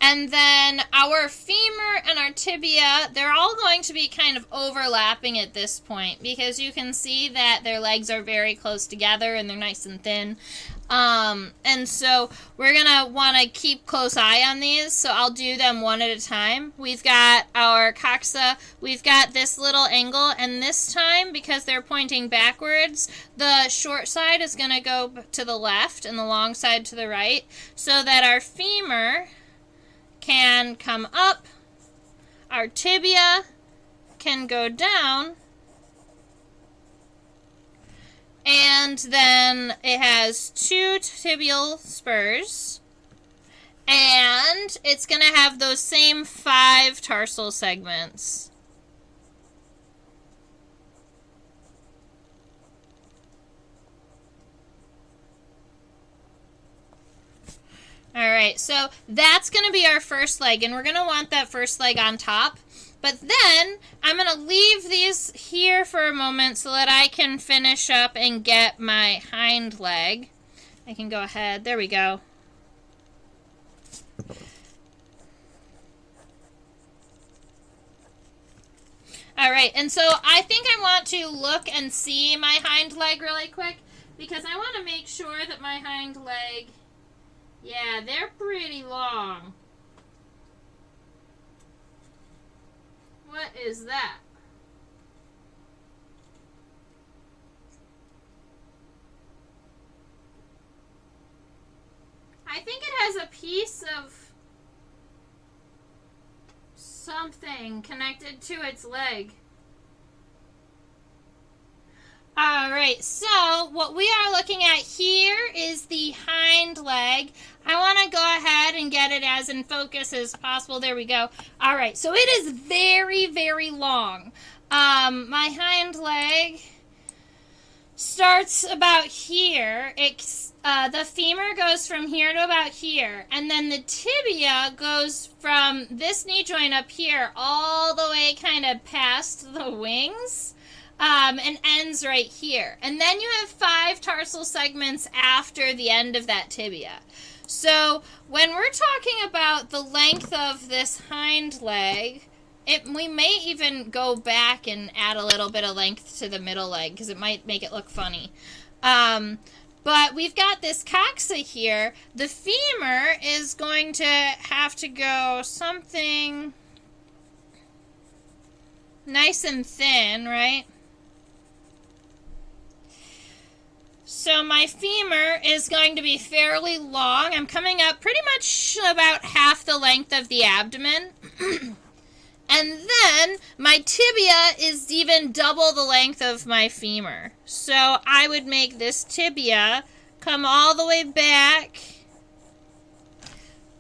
And then our femur and our tibia, they're all going to be kind of overlapping at this point because you can see that their legs are very close together and they're nice and thin. And so we're going to want to keep close eye on these, so I'll do them one at a time. We've got our coxa, we've got this little angle, and this time, because they're pointing backwards, the short side is going to go to the left and the long side to the right, so that our femur can come up, our tibia can go down, and then it has 2 tibial spurs, and it's going to have those same 5 tarsal segments. Alright, right, so that's going to be our first leg, and we're going to want that first leg on top. But then I'm going to leave these here for a moment so that I can finish up and get my hind leg. I can go ahead. There we go. All right, and so I think I want to look and see my hind leg really quick because I want to make sure that my hind leg, yeah, they're pretty long. What is that? I think it has a piece of something connected to its leg. Alright, so what we are looking at here is the hind leg. I want to go ahead and get it as in focus as possible. There we go. Alright, so it is very, very long. My hind leg starts about here. The femur goes from here to about here, and then the tibia goes from this knee joint up here all the way kind of past the wings. And ends right here. And then you have 5 tarsal segments after the end of that tibia. So when we're talking about the length of this hind leg, we may even go back and add a little bit of length to the middle leg because it might make it look funny. But we've got this coxa here. The femur is going to have to go something nice and thin, right? So my femur is going to be fairly long. I'm coming up pretty much about half the length of the abdomen. And then my tibia is even double the length of my femur. So I would make this tibia come all the way back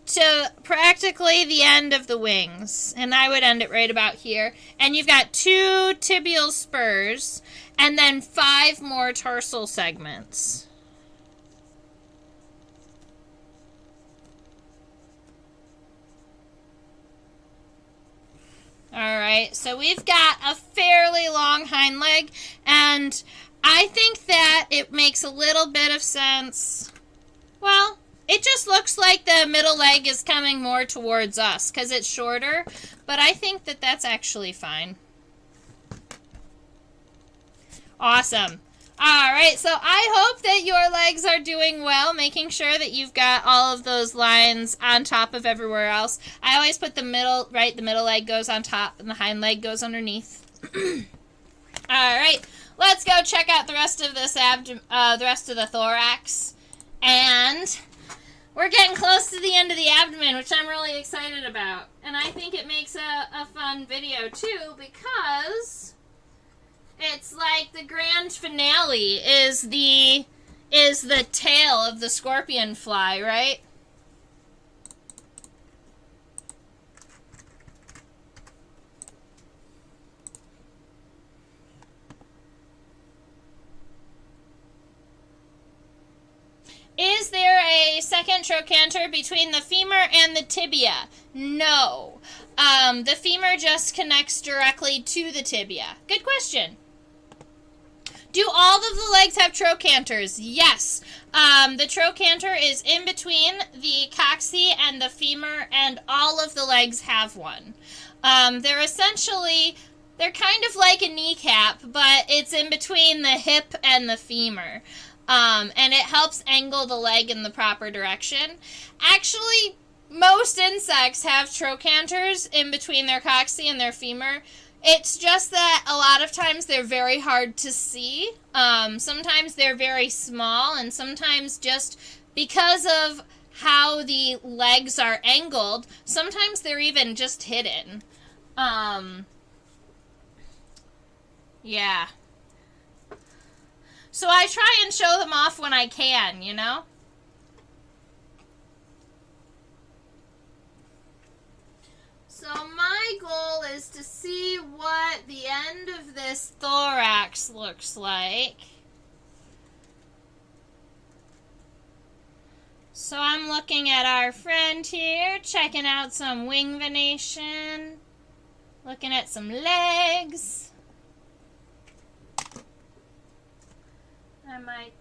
to practically the end of the wings. And I would end it right about here. And you've got 2 tibial spurs. And then 5 more tarsal segments. Alright, so we've got a fairly long hind leg, and I think that it makes a little bit of sense. Well, it just looks like the middle leg is coming more towards us because it's shorter, but I think that that's actually fine. Awesome. All right, so I hope that your legs are doing well, making sure that you've got all of those lines on top of everywhere else. I always put the middle, right, the middle leg goes on top and the hind leg goes underneath. All right, let's go check out the rest of this the rest of the thorax. And we're getting close to the end of the abdomen, which I'm really excited about. And I think it makes a fun video too because it's like the grand finale is the tail of the Scorpionfly, right? Is there a second trochanter between the femur and the tibia? No. The femur just connects directly to the tibia. Good question. Do all of the legs have trochanters? Yes. The trochanter is in between the coccyx and the femur, and all of the legs have one. They're kind of like a kneecap, but it's in between the hip and the femur. And it helps angle the leg in the proper direction. Actually, most insects have trochanters in between their coccyx and their femur. It's just that a lot of times they're very hard to see. Sometimes they're very small, and sometimes just because of how the legs are angled, sometimes they're even just hidden. Yeah. So I try and show them off when I can, you know? So my goal is to see what the end of this thorax looks like. So I'm looking at our friend here, checking out some wing venation, looking at some legs. I might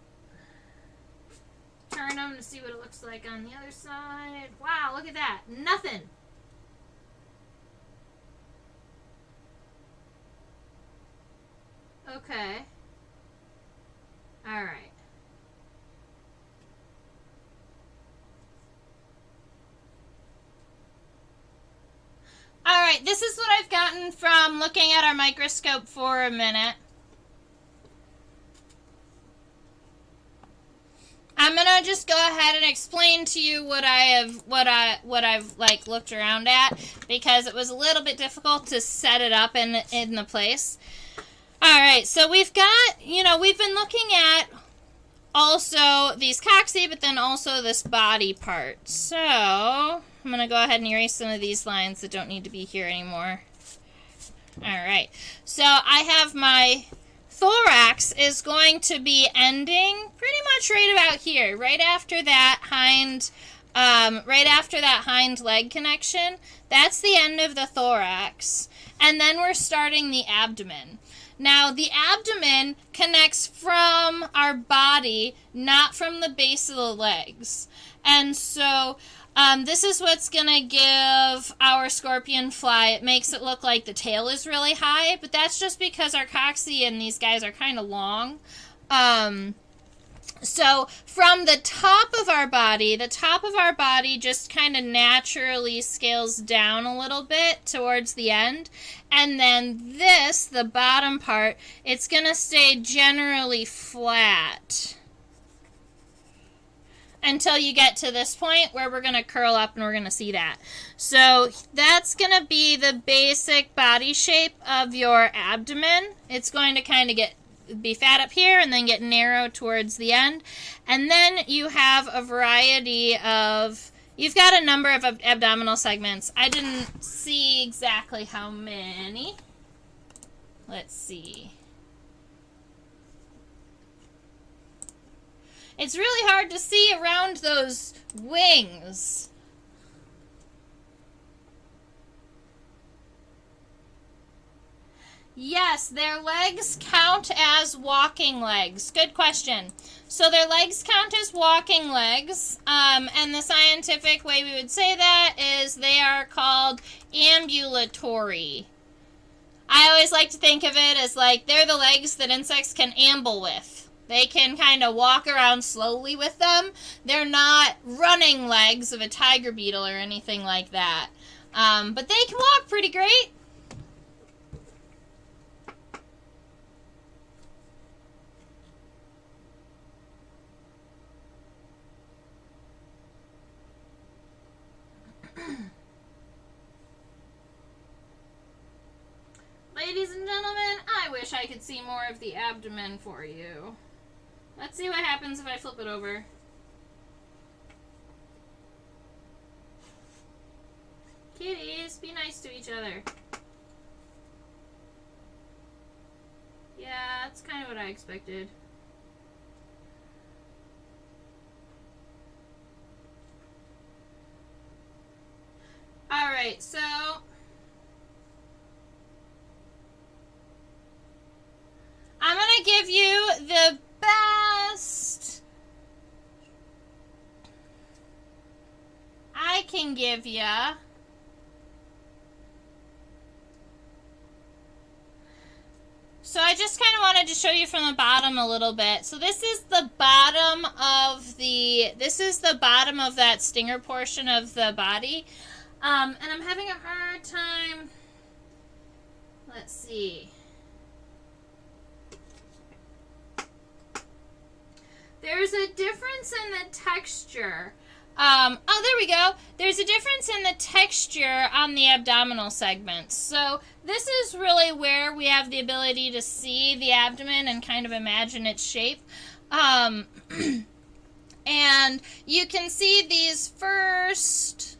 turn them to see what it looks like on the other side. Wow, look at that. Nothing. Okay. All right. All right, this is what I've gotten from looking at our microscope for a minute. I'm gonna just go ahead and explain to you what I've like looked around at, because it was a little bit difficult to set it up in the place. All right, so we've got, we've been looking at also these cocci, but then also this body part. So I'm going to go ahead and erase some of these lines that don't need to be here anymore. All right, so I have my thorax is going to be ending pretty much right about here, right after that hind leg connection. That's the end of the thorax. And then we're starting the abdomen. Now, the abdomen connects from our body, not from the base of the legs. And so this is what's going to give our scorpionfly, it makes it look like the tail is really high, but that's just because our cocci and these guys are kind of long. So from the top of our body just kind of naturally scales down a little bit towards the end. And then this, the bottom part, it's going to stay generally flat until you get to this point where we're going to curl up, and we're going to see that. So that's going to be the basic body shape of your abdomen. It's going to kind of be fat up here and then get narrow towards the end. And then you have a variety of, you've got a number of abdominal segments. I didn't see exactly how many. Let's see. It's really hard to see around those wings. Yes, their legs count as walking legs. Good question. So their legs count as walking legs, and the scientific way we would say that is they are called ambulatory. I always like to think of it as like they're the legs that insects can amble with. They can kind of walk around slowly with them. They're not running legs of a tiger beetle or anything like that, but they can walk pretty great. Ladies and gentlemen, I wish I could see more of the abdomen for you. Let's see what happens if I flip it over. Kitties, be nice to each other. Yeah, that's kind of what I expected. Alright, so I'm going to give you the best I can give you. So I just kind of wanted to show you from the bottom a little bit. So this is the bottom of that stinger portion of the body. And I'm having a hard time. Let's see. There's a difference in the texture. Oh, there we go. There's a difference in the texture on the abdominal segments. So this is really where we have the ability to see the abdomen and kind of imagine its shape. And you can see these first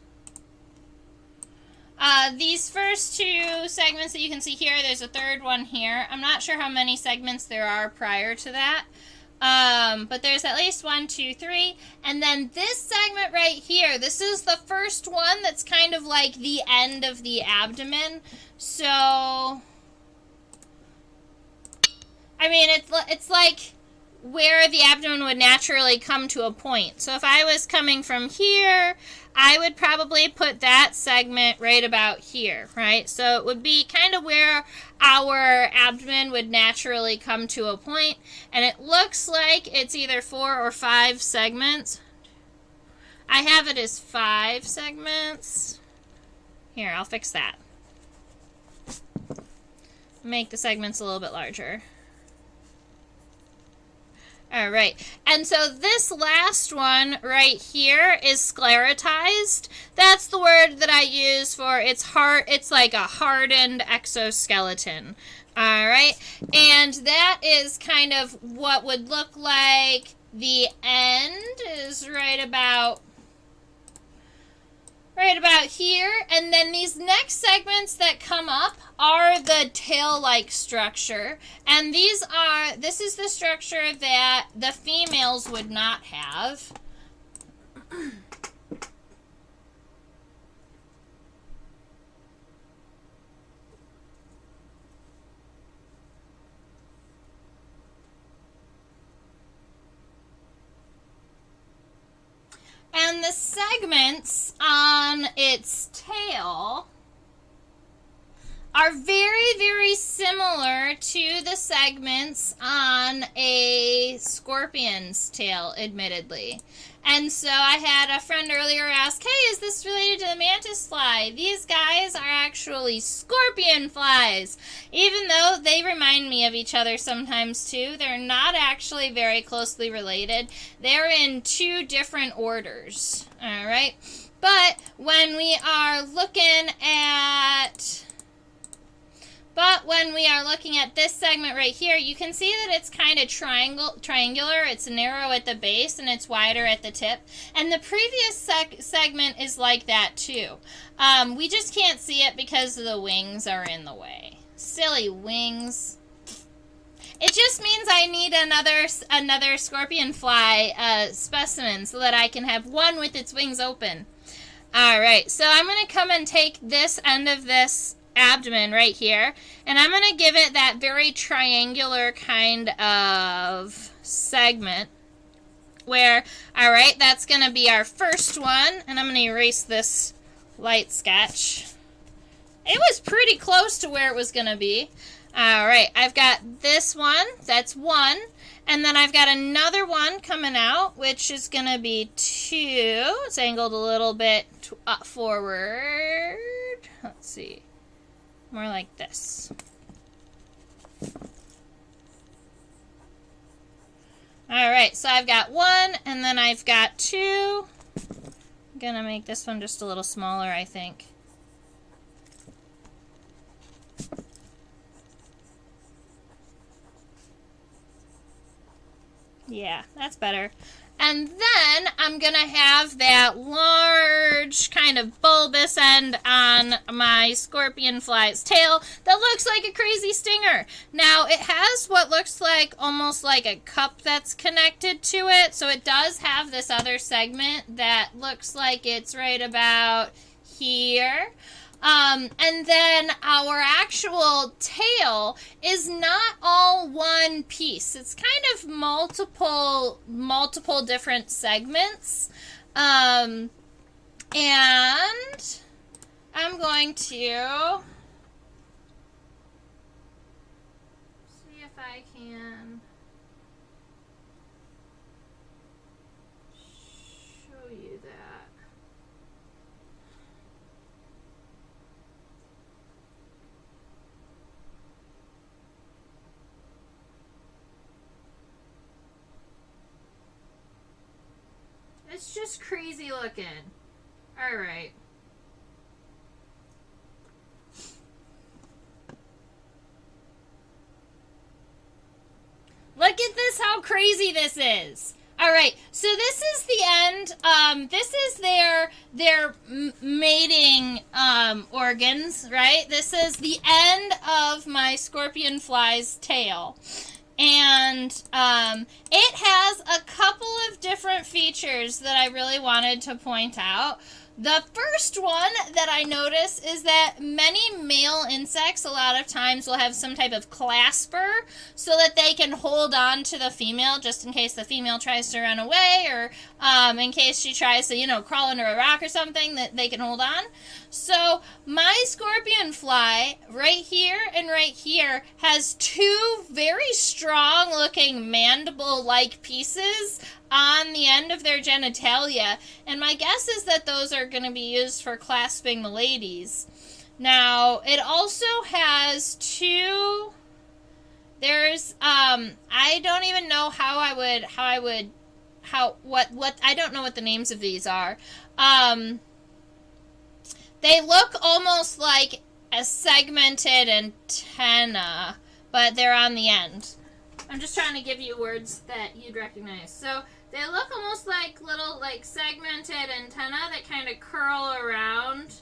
two segments that you can see here. There's a third one here. I'm not sure how many segments there are prior to that. But there's at least 1, 2, 3. And then this segment right here, this is the first one that's kind of like the end of the abdomen. So, I mean, it's like where the abdomen would naturally come to a point. So if I was coming from here, I would probably put that segment right about here, right? So it would be kind of where our abdomen would naturally come to a point, and it looks like it's either 4 or 5 segments. I have it as 5 segments. Here, I'll fix that. Make the segments a little bit larger. All right, and so this last one right here is sclerotized. That's the word that I use for it's hard. It's like a hardened exoskeleton. All right, and that is kind of what would look like. The end is right about here, and then these next segments that come up are the tail-like structure, and this is the structure that the females would not have. And the segments on its tail are very, very similar to the segments on a scorpion's tail, admittedly. And so I had a friend earlier ask, hey, is this related to the mantis fly? These guys are actually scorpion flies. Even though they remind me of each other sometimes too, they're not actually very closely related. They're in 2 different orders, all right? But when we are looking at this segment right here, you can see that it's kind of triangular. It's narrow at the base and it's wider at the tip. And the previous segment is like that too. We just can't see it because the wings are in the way. Silly wings. It just means I need another scorpionfly specimen so that I can have one with its wings open. All right, so I'm going to come and take this end of this abdomen right here, and I'm going to give it that very triangular kind of segment where, all right, that's going to be our first one, and I'm going to erase this light sketch. It was pretty close to where it was going to be. All right, I've got this one, that's 1, and then I've got another one coming out, which is going to be 2. It's angled a little bit forward. Let's see. More like this. All right, so I've got 1, and then I've got 2. I'm going to make this one just a little smaller, I think. Yeah, that's better. And then I'm going to have that large kind of bulbous end on my scorpionfly's tail that looks like a crazy stinger. Now, it has what looks like almost like a cup that's connected to it. So it does have this other segment that looks like it's right about here. And then our actual tail is not all one piece. It's kind of multiple different segments. And I'm going to see if I can show you that. It's just crazy looking. All right. Look at this, how crazy this is. All right, so this is the end. This is their mating organs, right? This is the end of my scorpionfly's tail. And it has a couple of different features that I really wanted to point out. The first one that I notice is that many male insects a lot of times will have some type of clasper so that they can hold on to the female just in case the female tries to run away, or in case she tries to, you know, crawl under a rock or something, that they can hold on. So my Scorpionfly right here and right here has two very strong looking mandible-like pieces on the end of their genitalia, and my guess is that those are going to be used for clasping the ladies. Now, it also has two, there's, I don't even know I don't know what the names of these are. They look almost like a segmented antenna, but they're on the end. I'm just trying to give you words that you'd recognize. So they look almost like little, like, segmented antenna that kind of curl around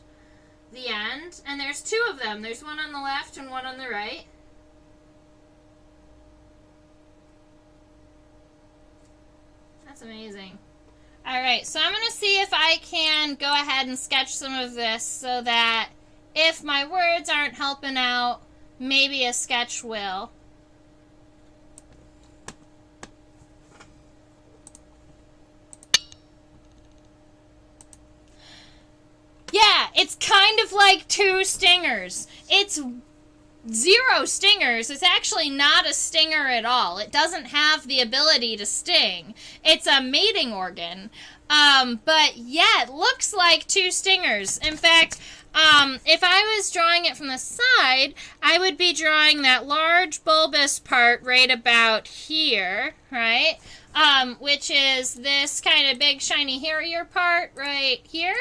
the end. And there's two of them. There's one on the left and one on the right. That's amazing. Alright, so I'm going to see if I can go ahead and sketch some of this so that if my words aren't helping out, maybe a sketch will. Yeah, it's kind of like two stingers. It's zero stingers. It's actually not a stinger at all. It doesn't have the ability to sting. It's a mating organ. But yeah, it looks like two stingers. In fact, if I was drawing it from the side, I would be drawing that large bulbous part right about here, right? Which is this kind of big, shiny, hairier part right here.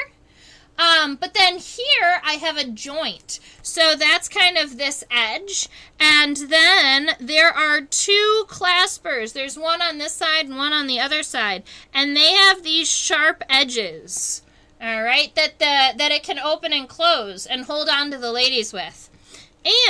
But then here I have a joint. So that's kind of this edge. And then there are two claspers. There's one on this side and one on the other side. And they have these sharp edges. All right, that it can open and close and hold on to the ladies with.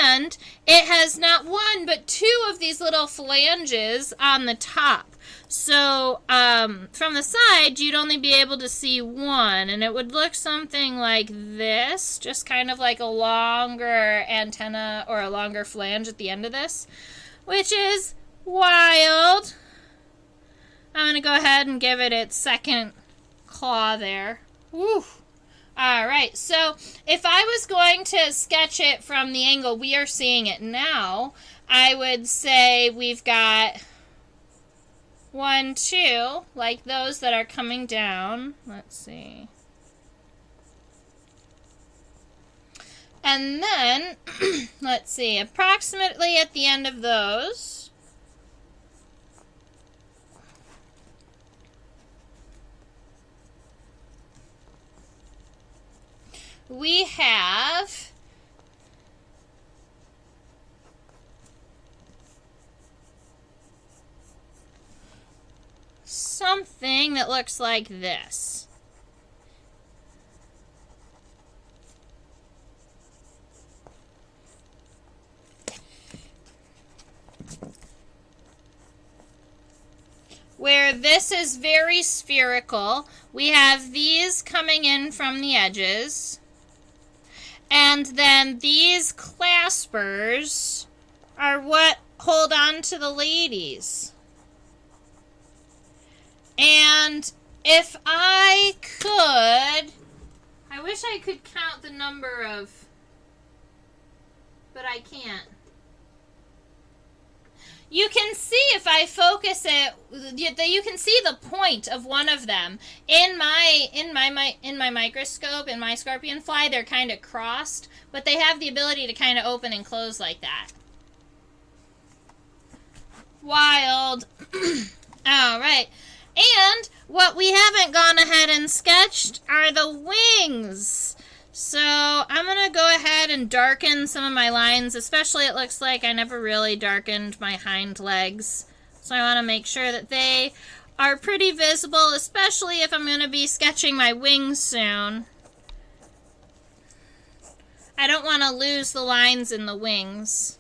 And it has not one but two of these little phalanges on the top. So from the side, you'd only be able to see one, and it would look something like this, just kind of like a longer antenna or a longer flange at the end of this, which is wild. I'm going to go ahead and give it its second claw there. Woo! Alright, so if I was going to sketch it from the angle we are seeing it now, I would say we've got 1, 2, like those that are coming down. Let's see. And then, let's see, approximately at the end of those, we have something that looks like this. Where this is very spherical, we have these coming in from the edges, and then these claspers are what hold on to the ladies. And if I could, I wish I could count the number of, but I can't. You can see if I focus it, you can see the point of one of them. In my microscope, in my Scorpionfly, they're kind of crossed, but they have the ability to kind of open and close like that. Wild. All right. And what we haven't gone ahead and sketched are the wings. So I'm going to go ahead and darken some of my lines, especially it looks like I never really darkened my hind legs. So I want to make sure that they are pretty visible, especially if I'm going to be sketching my wings soon. I don't want to lose the lines in the wings.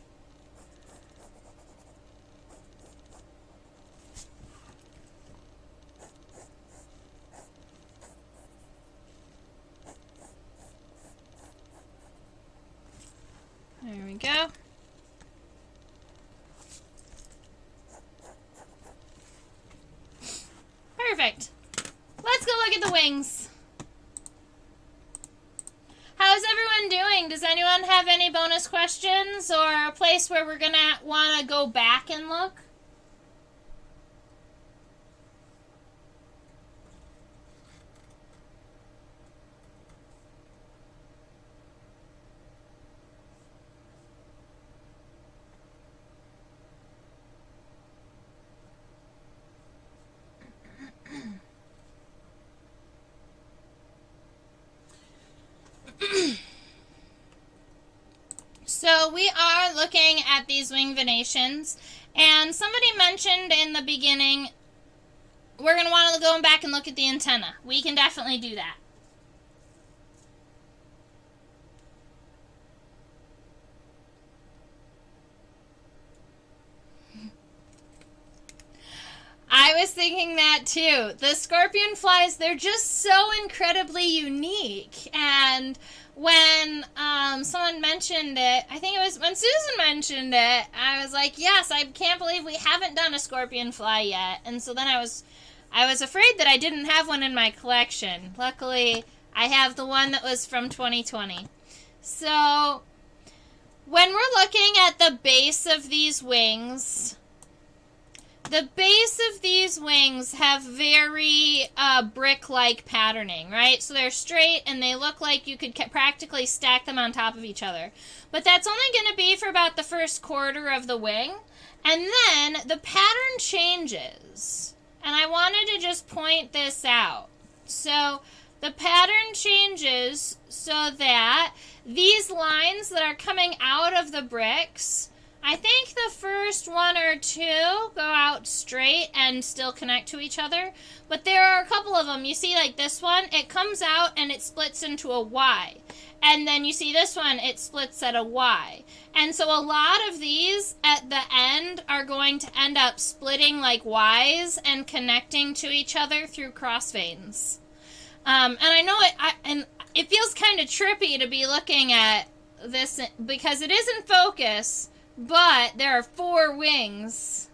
go. Perfect. Let's go look at the wings. How's everyone doing? Does anyone have any bonus questions or a place where we're going to want to go back and look? So we are looking at these wing venations, and somebody mentioned in the beginning we're going to want to go back and look at the antenna. We can definitely do that. I was thinking that too. The Scorpionflies, they're just so incredibly unique. And when someone mentioned it, I think it was when Susan mentioned it, I was like, yes, I can't believe we haven't done a Scorpionfly yet. And so then I was afraid that I didn't have one in my collection. Luckily, I have the one that was from 2020. So when we're looking at the base of these wings, the base of these wings have very brick-like patterning, right? So they're straight and they look like you could practically stack them on top of each other. But that's only going to be for about the first quarter of the wing. And then the pattern changes. And I wanted to just point this out. So the pattern changes so that these lines that are coming out of the bricks, I think the first one or two go out straight and still connect to each other. But there are a couple of them. You see like this one, it comes out and it splits into a Y. And then you see this one, it splits at a Y. And so a lot of these at the end are going to end up splitting like Ys and connecting to each other through cross veins. And I know it feels kind of trippy to be looking at this because it is in focus. But there are 4 wings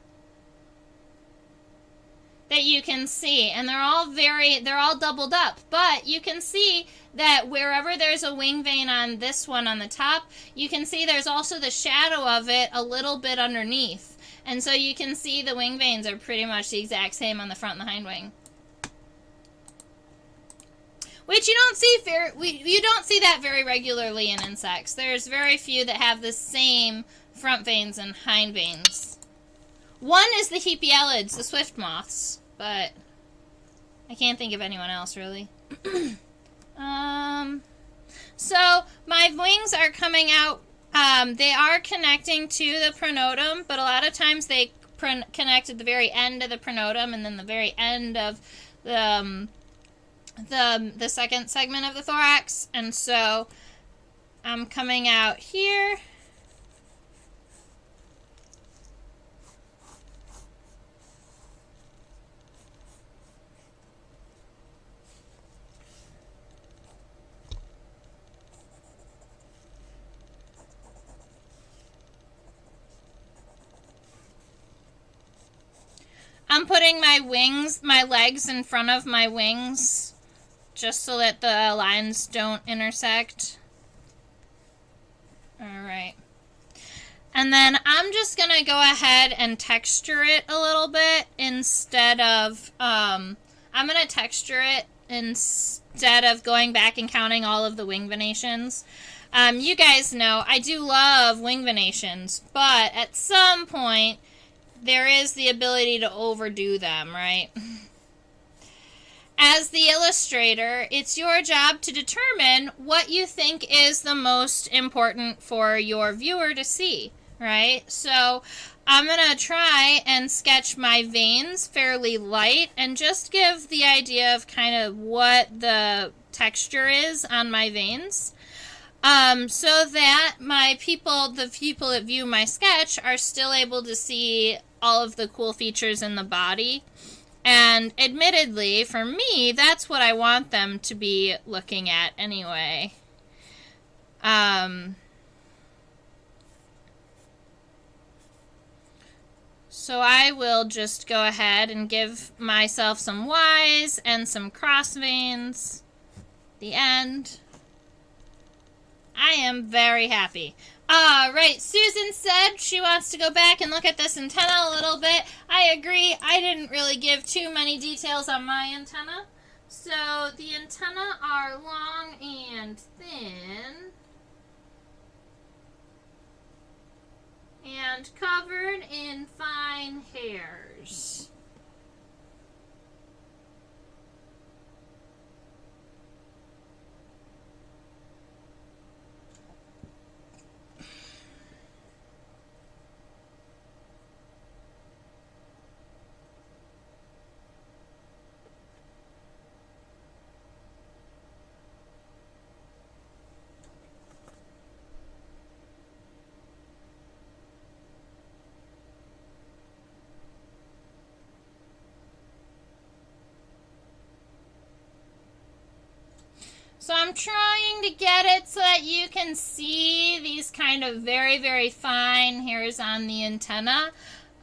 that you can see, and they're all doubled up. But you can see that wherever there's a wing vein on this one on the top, you can see there's also the shadow of it a little bit underneath. And so you can see the wing veins are pretty much the exact same on the front and the hind wing. Which you don't see that very regularly in insects. There's very few that have the same front veins and hind veins. One is the Hepielids, the swift moths, but I can't think of anyone else really. So my wings are coming out. They are connecting to the pronotum, but a lot of times they connect at the very end of the pronotum and then the very end of the second segment of the thorax. And so I'm coming out here. I'm putting my legs in front of my wings just so that the lines don't intersect. Alright. And then I'm just going to go ahead and texture it a little bit instead of, I'm going to texture it instead of going back and counting all of the wing venations. You guys know I do love wing venations, but at some point there is the ability to overdo them, right? As the illustrator, it's your job to determine what you think is the most important for your viewer to see, right? So I'm going to try and sketch my veins fairly light and just give the idea of kind of what the texture is on my veins. So that the people that view my sketch are still able to see all of the cool features in the body. And admittedly, for me, that's what I want them to be looking at anyway. So I will just go ahead and give myself some Ys and some cross veins. The end. I am very happy. Right, Susan said she wants to go back and look at this antenna a little bit. I agree. I didn't really give too many details on my antenna. So the antennae are long and thin and covered in fine hairs. So I'm trying to get it so that you can see these kind of very, very fine hairs on the antenna.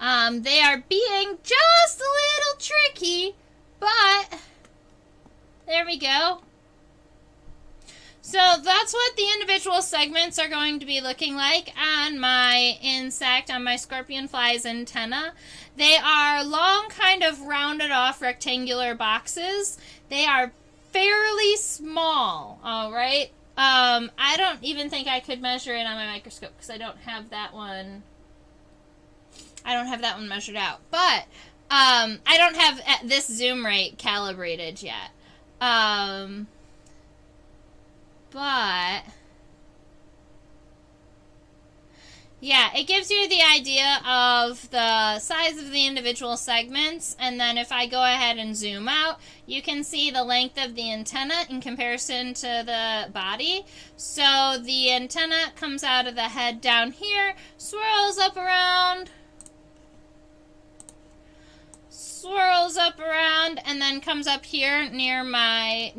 They are being just a little tricky, but there we go. So that's what the individual segments are going to be looking like on my insect, on my Scorpionfly's antenna. They are long, kind of rounded off rectangular boxes. They are fairly small, all right? I don't even think I could measure it on my microscope because I don't have that one. I don't have that one measured out. But I don't have at this zoom rate calibrated yet. But yeah, it gives you the idea of the size of the individual segments, and then if I go ahead and zoom out, you can see the length of the antenna in comparison to the body. So the antenna comes out of the head down here, swirls up around, and then comes up here near my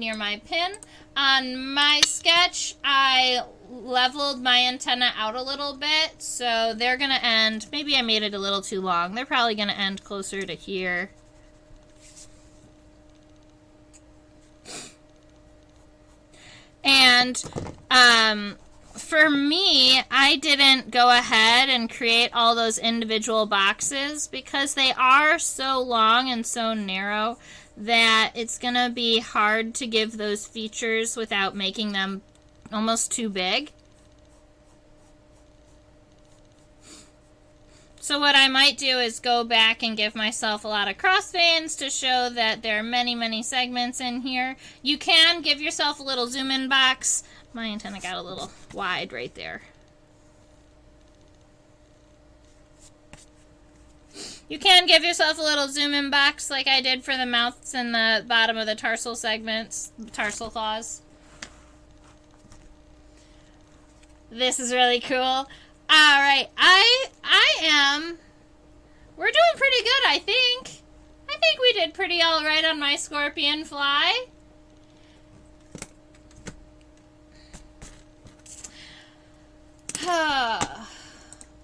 pin. On my sketch, I leveled my antenna out a little bit, so they're going to end, maybe I made it a little too long, they're probably going to end closer to here. And for me, I didn't go ahead and create all those individual boxes because they are so long and so narrow that it's going to be hard to give those features without making them almost too big. So what I might do is go back and give myself a lot of cross veins to show that there are many, many segments in here. You can give yourself a little zoom in box. My antenna got a little wide right there. You can give yourself a little zoom in box like I did for the mouths and the bottom of the tarsal segments, tarsal claws. This is really cool. Alright, we're doing pretty good, I think. I think we did pretty alright on my Scorpionfly.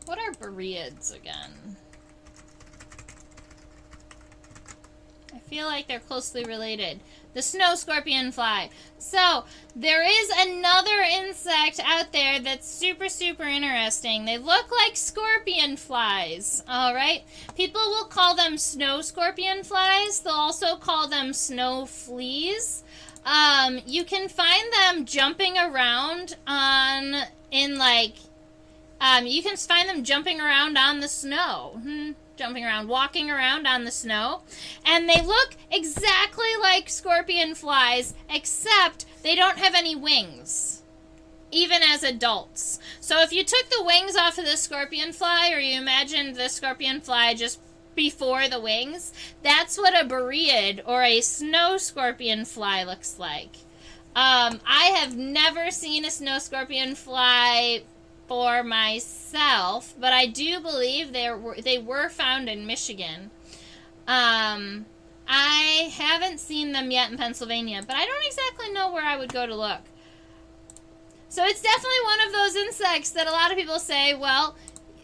What are Boreads again? I feel like they're closely related. The snow scorpionfly. So, there is another insect out there that's super, super interesting. They look like scorpionflies, alright? People will call them snow scorpionflies. They'll also call them snow fleas. You can find them jumping around you can find them jumping around on the snow. Walking around on the snow. And they look exactly like scorpion flies, except they don't have any wings, even as adults. So if you took the wings off of the scorpion fly, or you imagined the scorpion fly just before the wings, that's what a Boread or a snow scorpion fly looks like. I have never seen a snow scorpion fly for myself, but I do believe they were found in Michigan. I haven't seen them yet in Pennsylvania, but I don't exactly know where I would go to look. So it's definitely one of those insects that a lot of people say, well,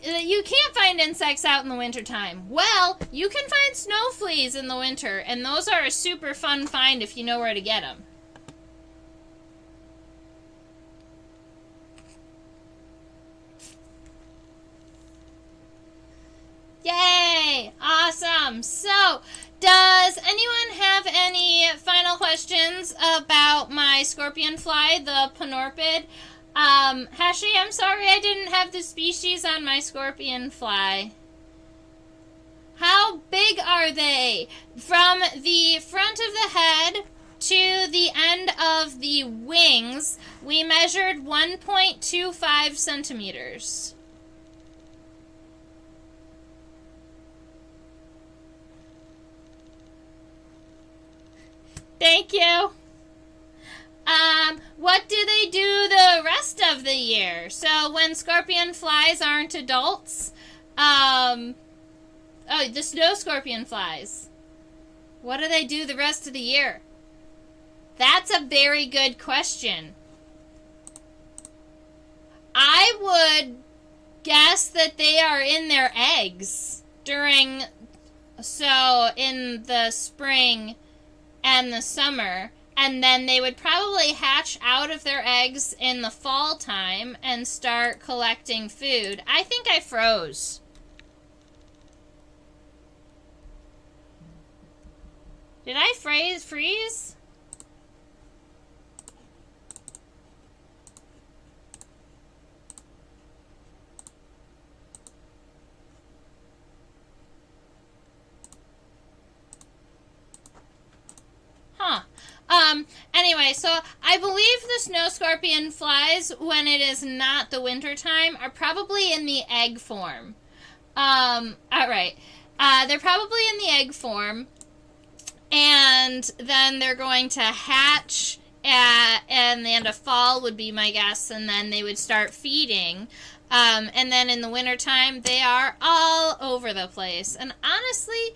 you can't find insects out in the wintertime. Well, you can find snow fleas in the winter, and those are a super fun find if you know where to get them. Yay! Awesome! So, does anyone have any final questions about my Scorpionfly, the Panorpid? Hashi, I'm sorry I didn't have the species on my Scorpionfly. How big are they? From the front of the head to the end of the wings, we measured 1.25 centimeters. Thank you. What do they do the rest of the year? So when scorpion flies aren't adults, oh, the snow scorpion flies. What do they do the rest of the year? That's a very good question. I would guess that they are in their eggs in the spring and the summer, and then they would probably hatch out of their eggs in the fall time and start collecting food. I think I froze. Did I freeze? Huh. Anyway, so I believe the snow scorpion flies, when it is not the winter time, are probably in the egg form. Alright. They're probably in the egg form, and then they're going to hatch and the end of fall would be my guess, and then they would start feeding. And then in the wintertime, they are all over the place. And honestly,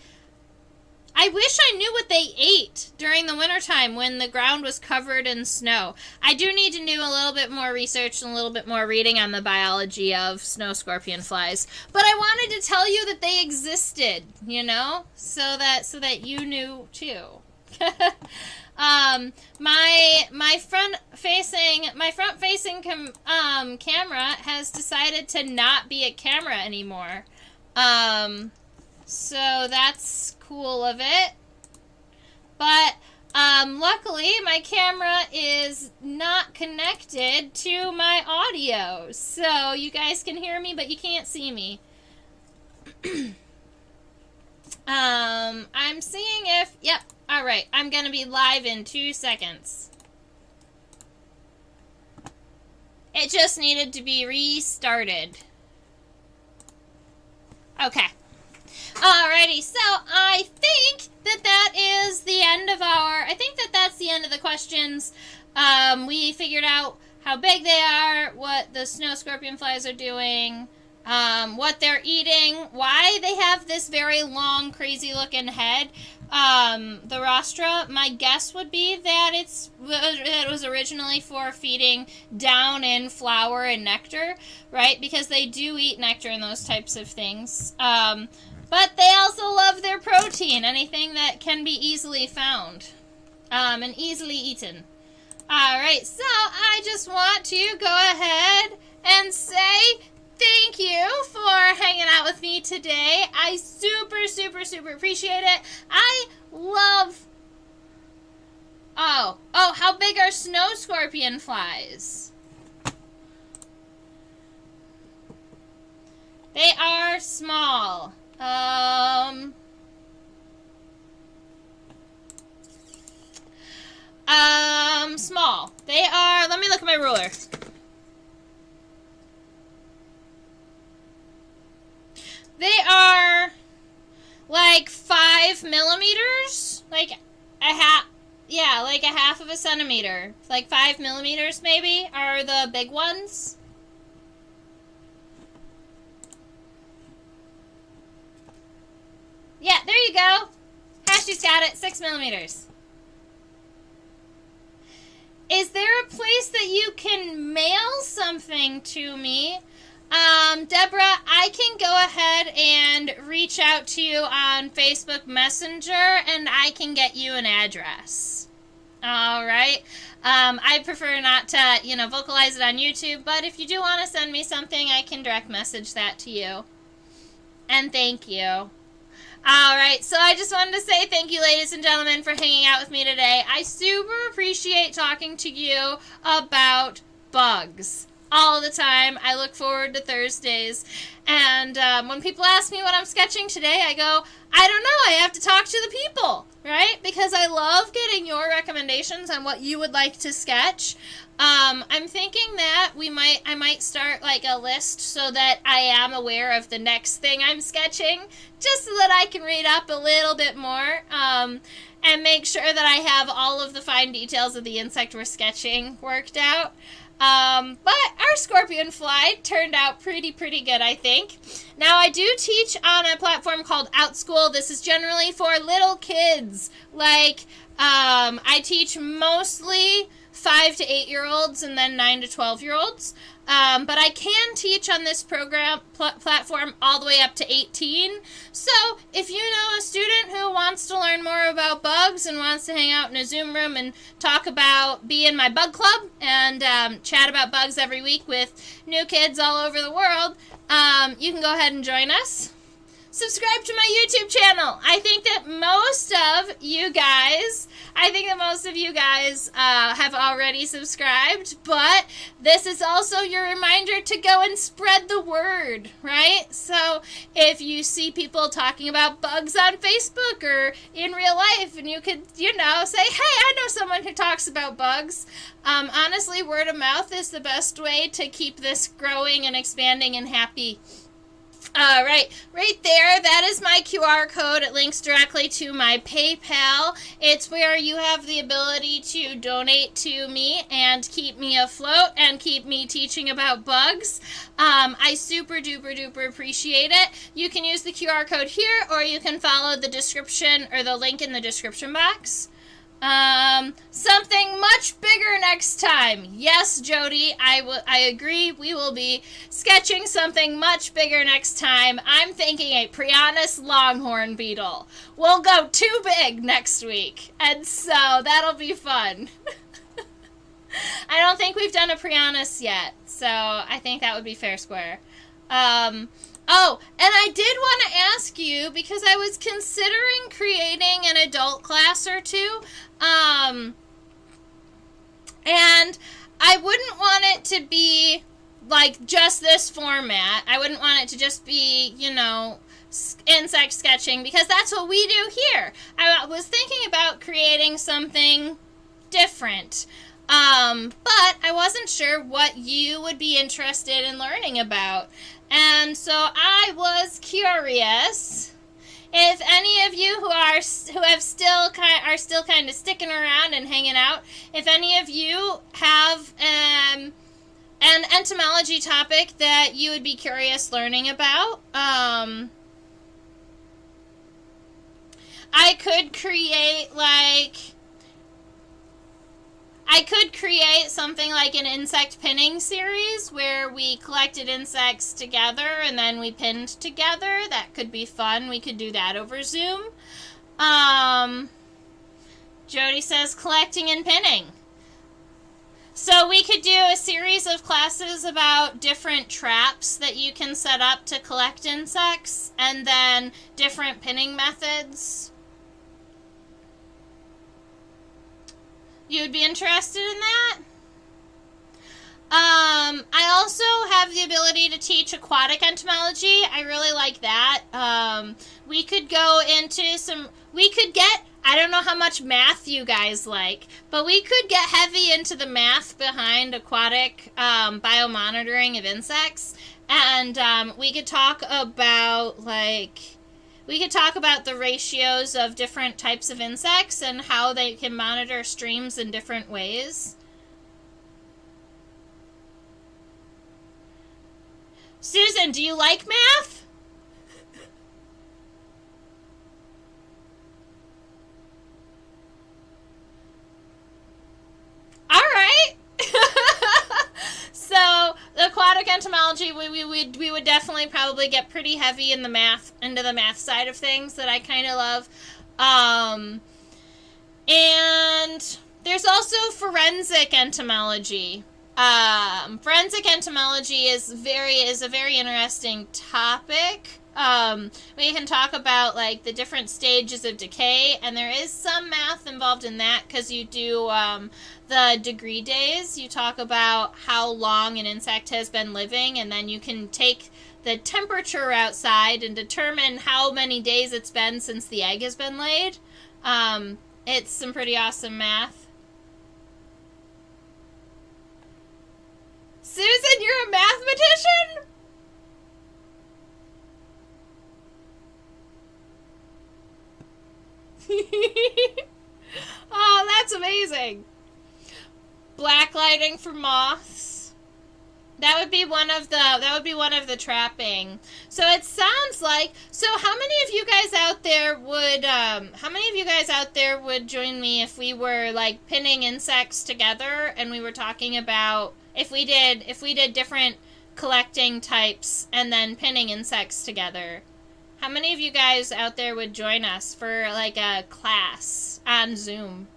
I wish I knew what they ate during the wintertime when the ground was covered in snow. I do need to do a little bit more research and a little bit more reading on the biology of snow scorpion flies. But I wanted to tell you that they existed, you know, so that you knew too. My front facing camera has decided to not be a camera anymore. So that's cool of it. But luckily my camera is not connected to my audio, so you guys can hear me but you can't see me. I'm seeing if, yep, alright, I'm gonna be live in 2 seconds. It just needed to be restarted. Okay. Alrighty, so I think that is the end of that's the end of the questions. We figured out how big they are, what the snow scorpion flies are doing, what they're eating, why they have this very long, crazy looking head. The rostra, my guess would be that it was originally for feeding down in flower and nectar, right? Because they do eat nectar and those types of things. But they also love their protein, anything that can be easily found, and easily eaten. Alright, so I just want to go ahead and say thank you for hanging out with me today. I super, super, super appreciate it. I love... Oh, how big are snow scorpion flies? They are small. Small. They are, let me look at my ruler. They are like 5 millimeters, like a half of a centimeter. Like 5 millimeters maybe are the big ones. Yeah, there you go. Hashi's got it, 6 millimeters. Is there a place that you can mail something to me? Deborah, I can go ahead and reach out to you on Facebook Messenger, and I can get you an address. All right. I prefer not to, vocalize it on YouTube, but if you do want to send me something, I can direct message that to you. And thank you. All right, so I just wanted to say thank you, ladies and gentlemen, for hanging out with me today. I super appreciate talking to you about bugs all the time. I look forward to Thursdays. And when people ask me what I'm sketching today, I go, I don't know. I have to talk to the people, right? Because I love getting your recommendations on what you would like to sketch. I'm thinking that I might start like a list so that I am aware of the next thing I'm sketching, just so that I can read up a little bit more, and make sure that I have all of the fine details of the insect we're sketching worked out. But our Scorpionfly turned out pretty good, I think. Now, I do teach on a platform called OutSchool. This is generally for little kids. Like, I teach mostly 5 to 8-year-olds and then 9 to 12-year-olds. But I can teach on this program platform all the way up to 18. So if you know a student who wants to learn more about bugs and wants to hang out in a Zoom room and be in my bug club and chat about bugs every week with new kids all over the world, you can go ahead and join us. Subscribe to my YouTube channel. I think that most of you guys have already subscribed, but this is also your reminder to go and spread the word, right? So if you see people talking about bugs on Facebook or in real life, and you could, say, hey, I know someone who talks about bugs. Honestly, word of mouth is the best way to keep this growing and expanding and happy. Right there, that is my QR code. It links directly to my PayPal. It's where you have the ability to donate to me and keep me afloat and keep me teaching about bugs. I super duper appreciate it. You can use the QR code here, or you can follow the description or the link in the description box. Something much bigger next time. Yes, Jody, I agree. We will be sketching something much bigger next time. I'm thinking a Prianus longhorn beetle. We'll go too big next week, and so that'll be fun. I don't think we've done a Prianus yet, so I think that would be fair square. Oh, and I did want to ask you, because I was considering creating an adult class or two, and I wouldn't want it to be like just this format. I wouldn't want it to just be, insect sketching, because that's what we do here. I was thinking about creating something different, but I wasn't sure what you would be interested in learning about. And so I was curious if any of you are still kind of sticking around and hanging out, if any of you have an entomology topic that you would be curious learning about. I could create something like an insect pinning series where we collected insects together and then we pinned together. That could be fun. We could do that over Zoom. Jody says collecting and pinning. So we could do a series of classes about different traps that you can set up to collect insects, and then different pinning methods. You would be interested in that? I also have the ability to teach aquatic entomology. I really like that. We could go into I don't know how much math you guys like, but we could get heavy into the math behind aquatic biomonitoring of insects, and we could talk about the ratios of different types of insects and how they can monitor streams in different ways. Susan, do you like math? All right. So, the aquatic entomology, we would definitely probably get pretty heavy in the math, into the math side of things that I kind of love. And there's also forensic entomology. Forensic entomology is a very interesting topic. We can talk about like the different stages of decay, and there is some math involved in that because you do the degree days. You talk about how long an insect has been living, and then you can take the temperature outside and determine how many days it's been since the egg has been laid. It's some pretty awesome math. Susan, you're a mathematician? Oh, that's amazing. Black lighting for moths. That would be one of the trapping. So it sounds like, so how many of you guys out there would join me if we were like pinning insects together and we were talking about if we did different collecting types and then pinning insects together? How many of you guys out there would join us for like a class on Zoom?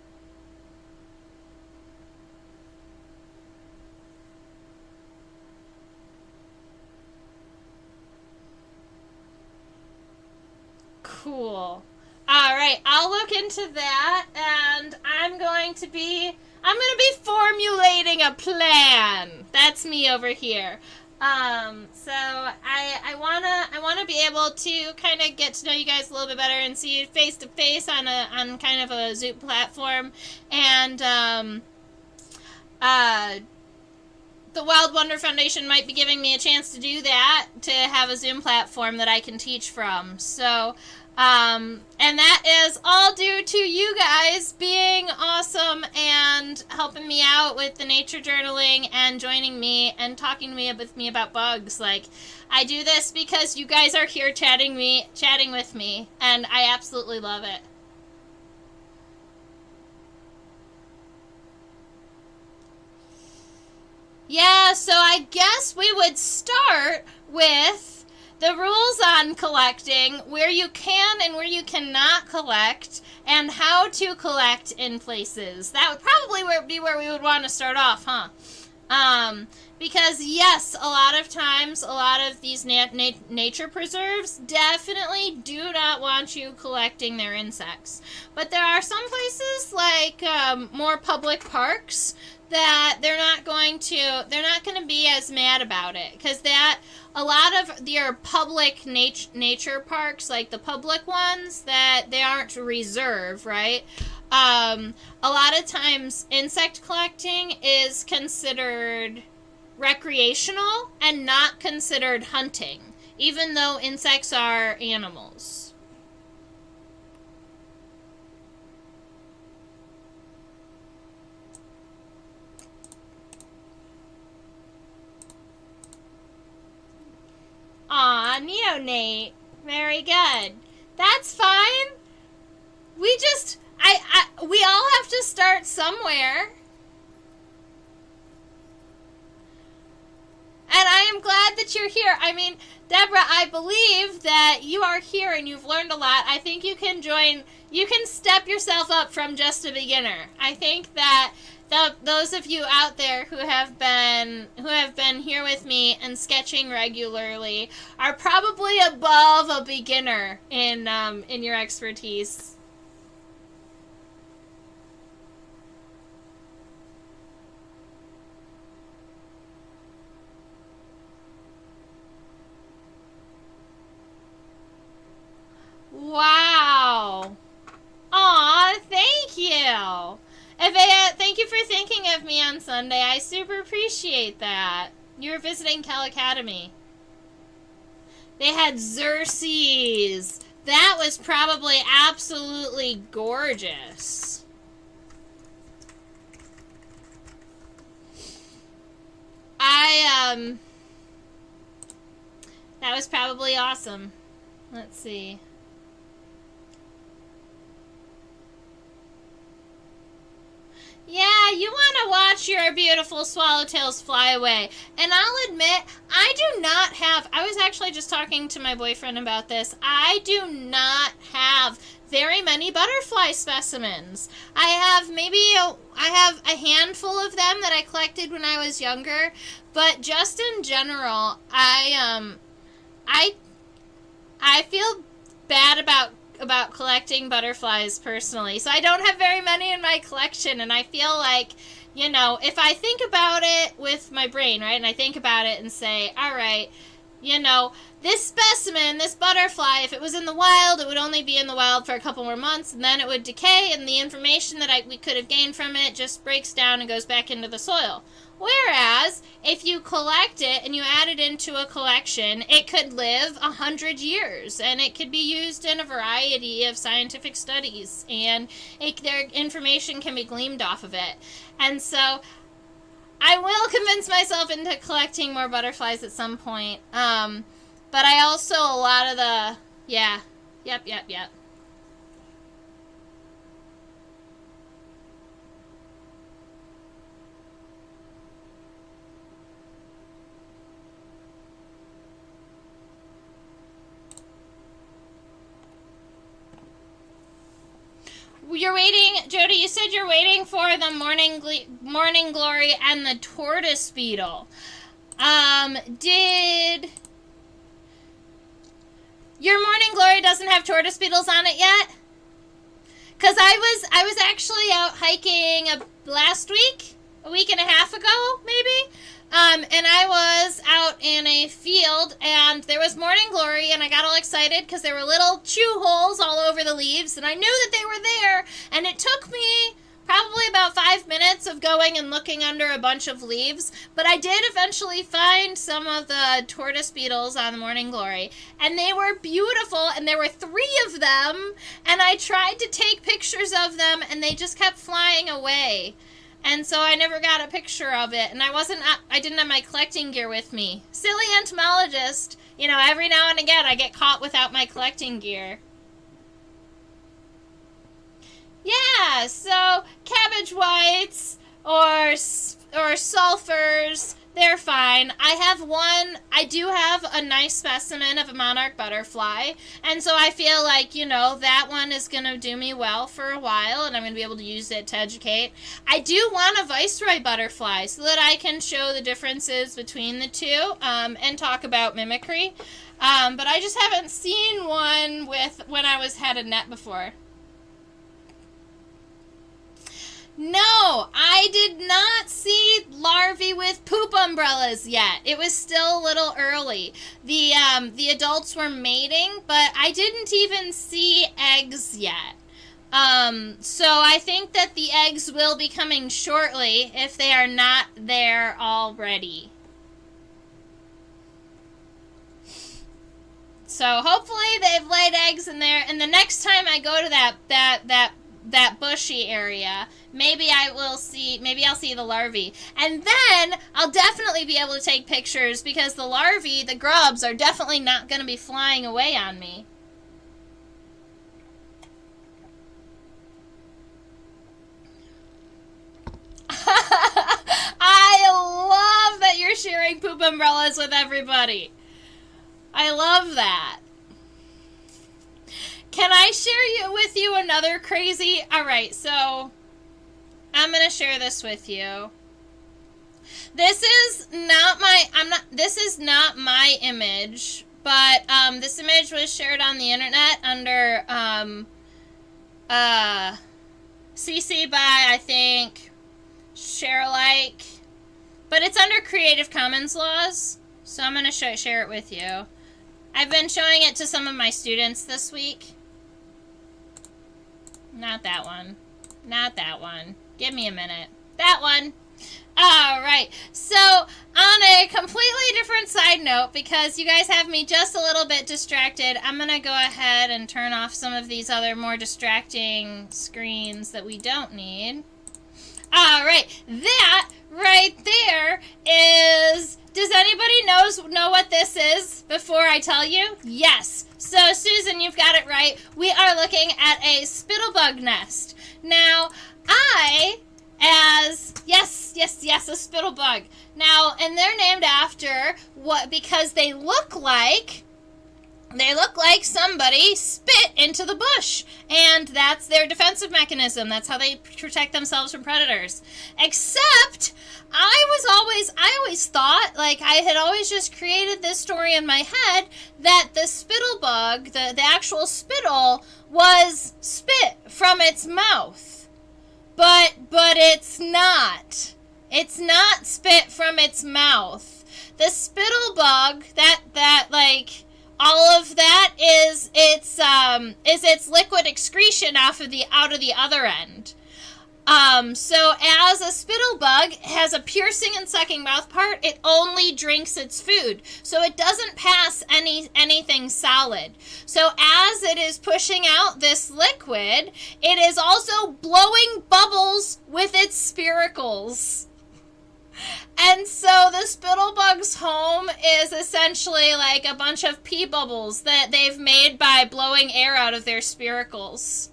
Cool. All right, I'll look into that, and I'm going to be formulating a plan. That's me over here. So I wanna be able to kind of get to know you guys a little bit better and see you face to face on kind of a Zoom platform, and the Wild Wonder Foundation might be giving me a chance to do that, to have a Zoom platform that I can teach from. So, and that is all due to you guys being awesome and helping me out with the nature journaling and joining me and talking with me about bugs. Like, I do this because you guys are here chatting with me, and I absolutely love it. Yeah, so I guess we would start with the rules on collecting, where you can and where you cannot collect, and how to collect in places. That would probably be where we would want to start off, huh? Because yes, a lot of times, a lot of these nature preserves definitely do not want you collecting their insects. But there are some places, like more public parks, that they're not going to be as mad about it, because a lot of your public nature parks, like the public ones, that they aren't reserve, right? A lot of times insect collecting is considered recreational and not considered hunting, even though insects are animals. Aw, neonate. Very good. That's fine. We all have to start somewhere. And I am glad that you're here. I mean, Deborah, I believe that you are here and you've learned a lot. I think you can step yourself up from just a beginner. I think that those of you out there who have been here with me and sketching regularly are probably above a beginner in your expertise. Wow. Aw, thank you. Thank you for thinking of me on Sunday. I super appreciate that. You were visiting Cal Academy. They had Xerces. That was probably absolutely gorgeous. That was probably awesome. Let's see. Yeah, you want to watch your beautiful swallowtails fly away. And I'll admit, I do not have, I was actually just talking to my boyfriend about this, I do not have very many butterfly specimens. I have a handful of them that I collected when I was younger, but just in general, I feel bad about collecting butterflies personally. So I don't have very many in my collection, and I feel like, you know, if I think about it with my brain, right, and I think about it and say, all right, you know, this specimen, this butterfly, if it was in the wild, it would only be in the wild for a couple more months, and then it would decay, and the information that we could have gained from it just breaks down and goes back into the soil. Whereas, if you collect it and you add it into a collection, it could live 100 years, and it could be used in a variety of scientific studies, and their information can be gleaned off of it. And so, I will convince myself into collecting more butterflies at some point. But I also, a lot of the, yeah, yep. You're waiting, Jody, you said you're waiting for the morning glory and the tortoise beetle. Your morning glory doesn't have tortoise beetles on it yet? Because I was actually out hiking last week, a week and a half ago, maybe. And I was out in a field, and there was morning glory, and I got all excited because there were little chew holes all over the leaves, and I knew that they were there, and it took me probably about 5 minutes of going and looking under a bunch of leaves, but I did eventually find some of the tortoise beetles on the morning glory, and they were beautiful, and there were 3 of them, and I tried to take pictures of them, and they just kept flying away. And so I never got a picture of it, and I didn't have my collecting gear with me. Silly entomologist. You know, every now and again I get caught without my collecting gear. Yeah, so cabbage whites or sulfurs, they're fine. I do have a nice specimen of a monarch butterfly, and so I feel like, you know, that one is going to do me well for a while, and I'm going to be able to use it to educate. I do want a viceroy butterfly so that I can show the differences between the two and talk about mimicry, but I just haven't seen one when I had a net before. No, I did not see larvae with poop umbrellas yet. It was still a little early. The adults were mating, but I didn't even see eggs yet. So I think that the eggs will be coming shortly if they are not there already. So hopefully they've laid eggs in there, and the next time I go to that bushy area, maybe I'll see the larvae. And then I'll definitely be able to take pictures because the larvae, the grubs, are definitely not going to be flying away on me. I love that you're sharing poop umbrellas with everybody. I love that. Can I share with you another crazy? All right, so I'm going to share this with you. This is not my image, but this image was shared on the internet under CC by, I think, share alike, but it's under Creative Commons laws, so I'm going to share it with you. I've been showing it to some of my students this week. Not that one. Not that one. Give me a minute. That one. Alright, so on a completely different side note, because you guys have me just a little bit distracted, I'm going to go ahead and turn off some of these other more distracting screens that we don't need. Alright, that right there is... Does anybody know what this is before I tell you? Yes. So, Susan, you've got it right. We are looking at a spittlebug nest. Now, I, as yes, a spittlebug. Now, and they're named after what, because they look like somebody spit into the bush, and that's their defensive mechanism. That's how they protect themselves from predators. Except, I always thought, like, I had always just created this story in my head that the spittlebug, the actual spittle, was spit from its mouth. But it's not. It's not spit from its mouth. The spittlebug, that like, all of that is its liquid excretion out of the other end. So as a spittlebug has a piercing and sucking mouth part, it only drinks its food. So it doesn't pass anything solid. So as it is pushing out this liquid, it is also blowing bubbles with its spiracles. And so the spittlebug's home is essentially like a bunch of pee bubbles that they've made by blowing air out of their spiracles.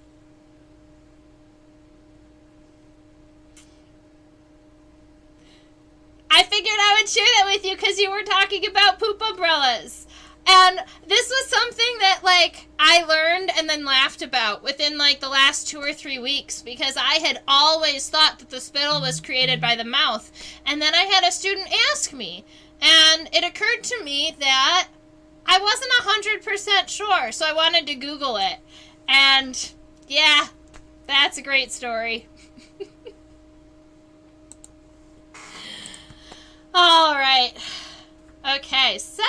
I figured I would share that with you because you were talking about poop umbrellas. And this was something that, like, I learned and then laughed about within, like, the last 2 or 3 weeks, because I had always thought that the spittle was created by the mouth. And then I had a student ask me, and it occurred to me that I wasn't 100% sure, so I wanted to Google it. And, yeah, that's a great story. All right. Okay, so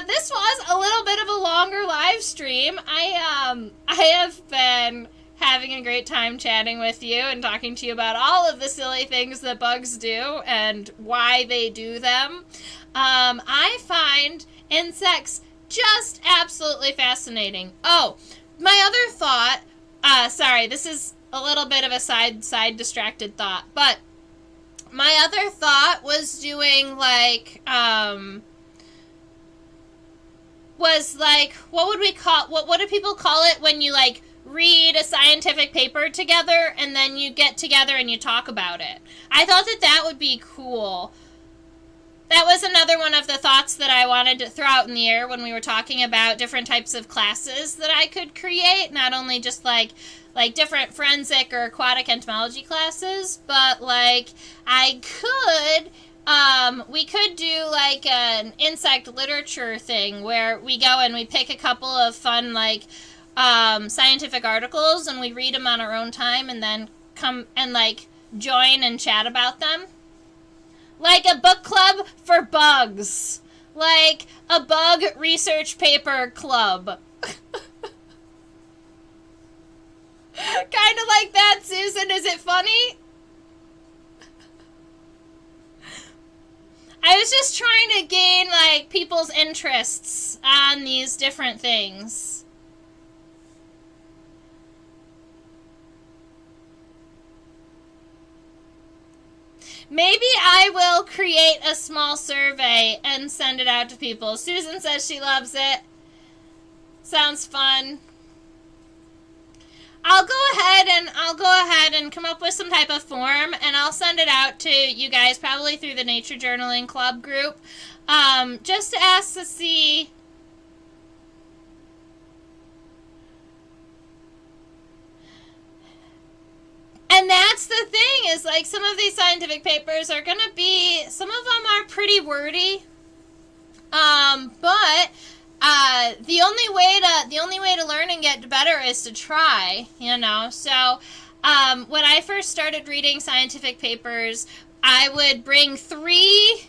this was a little bit of a longer live stream. I have been having a great time chatting with you and talking to you about all of the silly things that bugs do and why they do them. I find insects just absolutely fascinating. Oh, my other thought, sorry, this is a little bit of a side distracted thought, but my other thought was doing, like, what do people call it when you, like, read a scientific paper together and then you get together and you talk about it? I thought that would be cool. That was another one of the thoughts that I wanted to throw out in the air when we were talking about different types of classes that I could create, not only just, like different forensic or aquatic entomology classes, but, like, we could do, like, an insect literature thing where we go and we pick a couple of fun, like, scientific articles and we read them on our own time and then come and, like, join and chat about them. Like a book club for bugs. Like a bug research paper club. Kind of like that, Susan. Is it funny? I was just trying to gain, like, people's interests on these different things. Maybe I will create a small survey and send it out to people. Susan says she loves it. Sounds fun. I'll go ahead and come up with some type of form, and I'll send it out to you guys, probably through the Nature Journaling Club group, just to ask to see. And that's the thing, is, like, some of these scientific papers are going to be, some of them are pretty wordy, but the only way to learn and get better is to try, you know. So when I first started reading scientific papers, I would bring three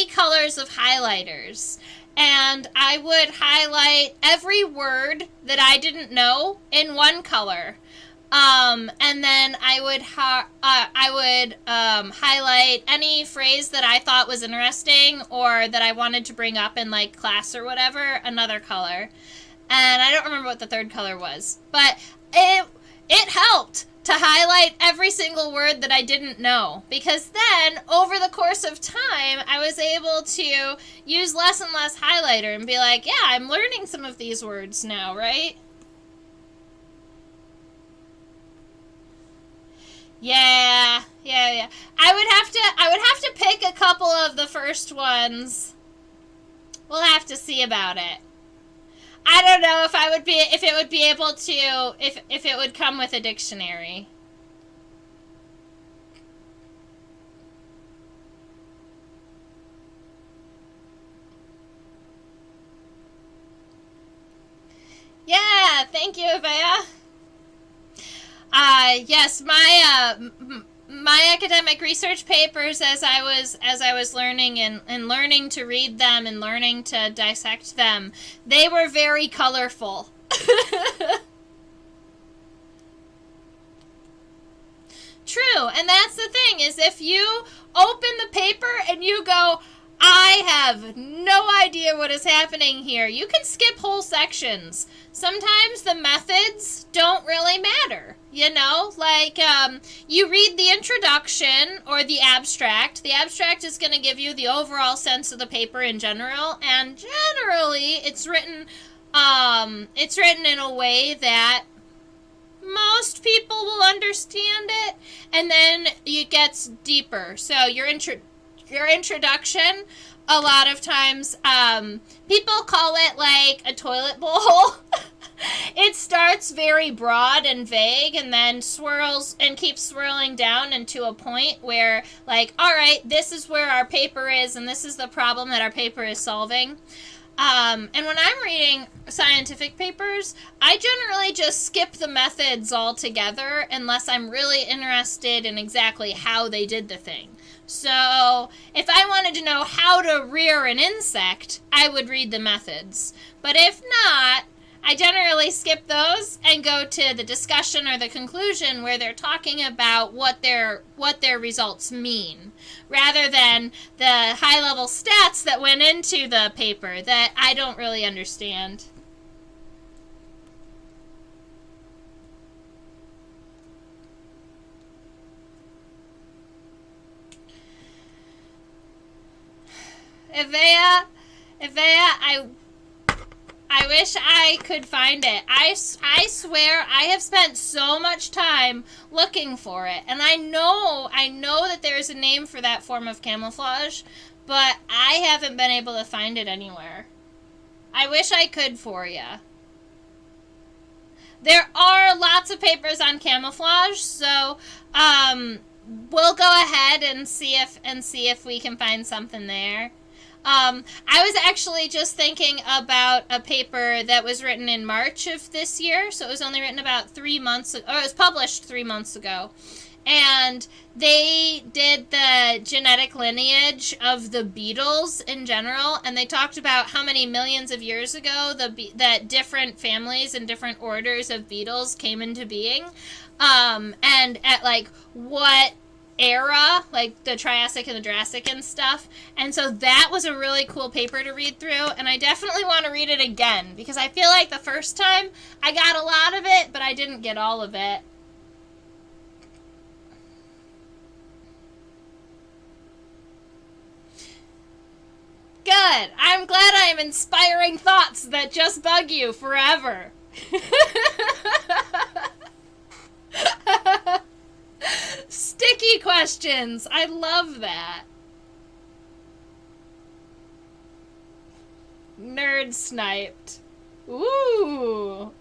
colors of highlighters, and I would highlight every word that I didn't know in one color. And then I would highlight any phrase that I thought was interesting or that I wanted to bring up in, like, class or whatever, another color. And I don't remember what the third color was, but it helped to highlight every single word that I didn't know, because then over the course of time I was able to use less and less highlighter and be like, yeah, I'm learning some of these words now, right? Yeah, yeah. I would have to pick a couple of the first ones. We'll have to see about it. I don't know if it would be able to, if it would come with a dictionary. Yeah, thank you, Avea. Yes, my academic research papers, as I was learning and learning to read them and learning to dissect them, they were very colorful. True, and that's the thing, is if you open the paper and you go, I have no idea what is happening here, you can skip whole sections. Sometimes the methods don't really matter, you know? Like, you read the introduction or the abstract. The abstract is going to give you the overall sense of the paper in general, and generally it's written in a way that most people will understand it, and then it gets deeper. So your introduction, a lot of times, people call it like a toilet bowl. It starts very broad and vague and then swirls and keeps swirling down into a point where, like, all right, this is where our paper is and this is the problem that our paper is solving. And when I'm reading scientific papers, I generally just skip the methods altogether unless I'm really interested in exactly how they did the thing. So, if I wanted to know how to rear an insect, I would read the methods. But if not, I generally skip those and go to the discussion or the conclusion where they're talking about what their results mean, rather than the high-level stats that went into the paper that I don't really understand. Ivea, I wish I could find it. I swear I have spent so much time looking for it. And I know that there's a name for that form of camouflage, but I haven't been able to find it anywhere. I wish I could for you. There are lots of papers on camouflage, so we'll go ahead and see if we can find something there. I was actually just thinking about a paper that was written in March of this year, so it was only written about 3 months ago, or it was published 3 months ago, and they did the genetic lineage of the beetles in general, and they talked about how many millions of years ago that different families and different orders of beetles came into being, and at like what era, like the Triassic and the Jurassic and stuff. And so that was a really cool paper to read through, and I definitely want to read it again because I feel like the first time I got a lot of it, but I didn't get all of it. Good. I'm glad I am inspiring thoughts that just bug you forever. Sticky questions. I love that. Nerd sniped. Ooh.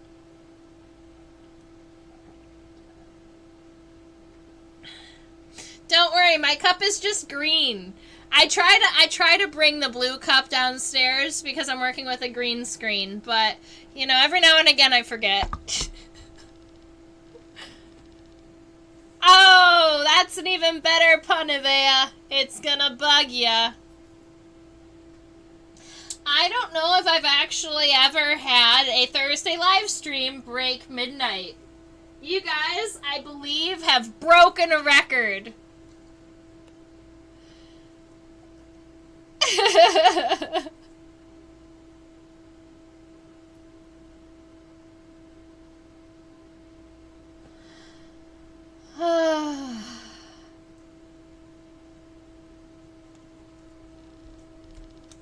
Don't worry, my cup is just green. I try to bring the blue cup downstairs because I'm working with a green screen, but you know, every now and again I forget. Oh, that's an even better pun, Ivea. It's gonna bug ya. I don't know if I've actually ever had a Thursday live stream break midnight. You guys, I believe, have broken a record.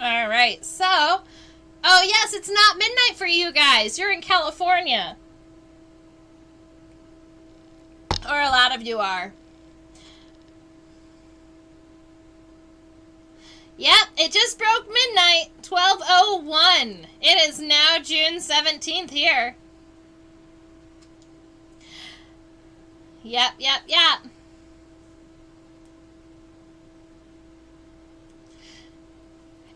Alright, so, oh yes, it's not midnight for you guys. You're in California. Or a lot of you are. Yep, it just broke midnight, 12:01. It is now June 17th here. Yep.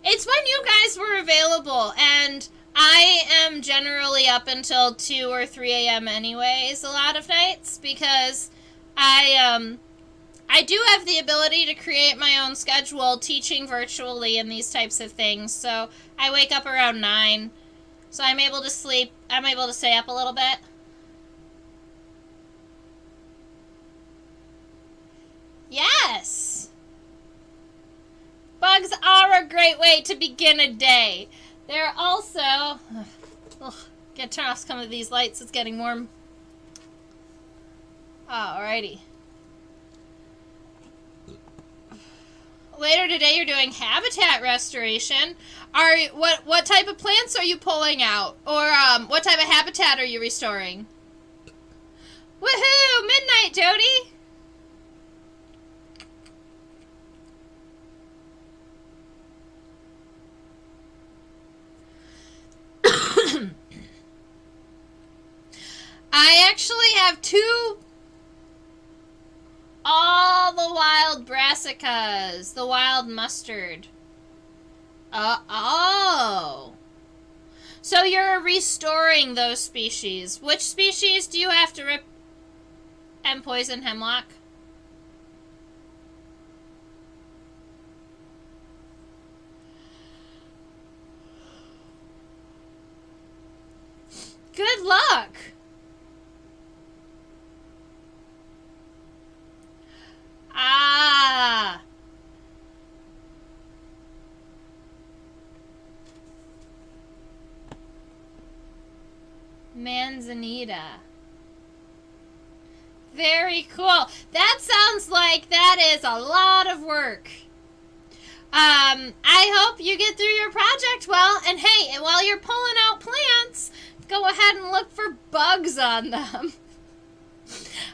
It's when you guys were available, and I am generally up until 2 or 3 a.m. anyways a lot of nights, because I do have the ability to create my own schedule teaching virtually and these types of things. So I wake up around 9. So I'm able to stay up a little bit. Yes! Bugs are a great way to begin a day. They're also... Gotta turn off some of these lights, it's getting warm. Alrighty. Later today you're doing habitat restoration. What type of plants are you pulling out? Or what type of habitat are you restoring? Woohoo! Midnight, Jody! I actually have 2... all the wild brassicas. The wild mustard. Oh. So you're restoring those species. Which species do you have to rip and poison hemlock? Good luck. Ah. Manzanita. Very cool. That sounds like that is a lot of work. I hope you get through your project well. And hey, while you're pulling out plants, go ahead and look for bugs on them.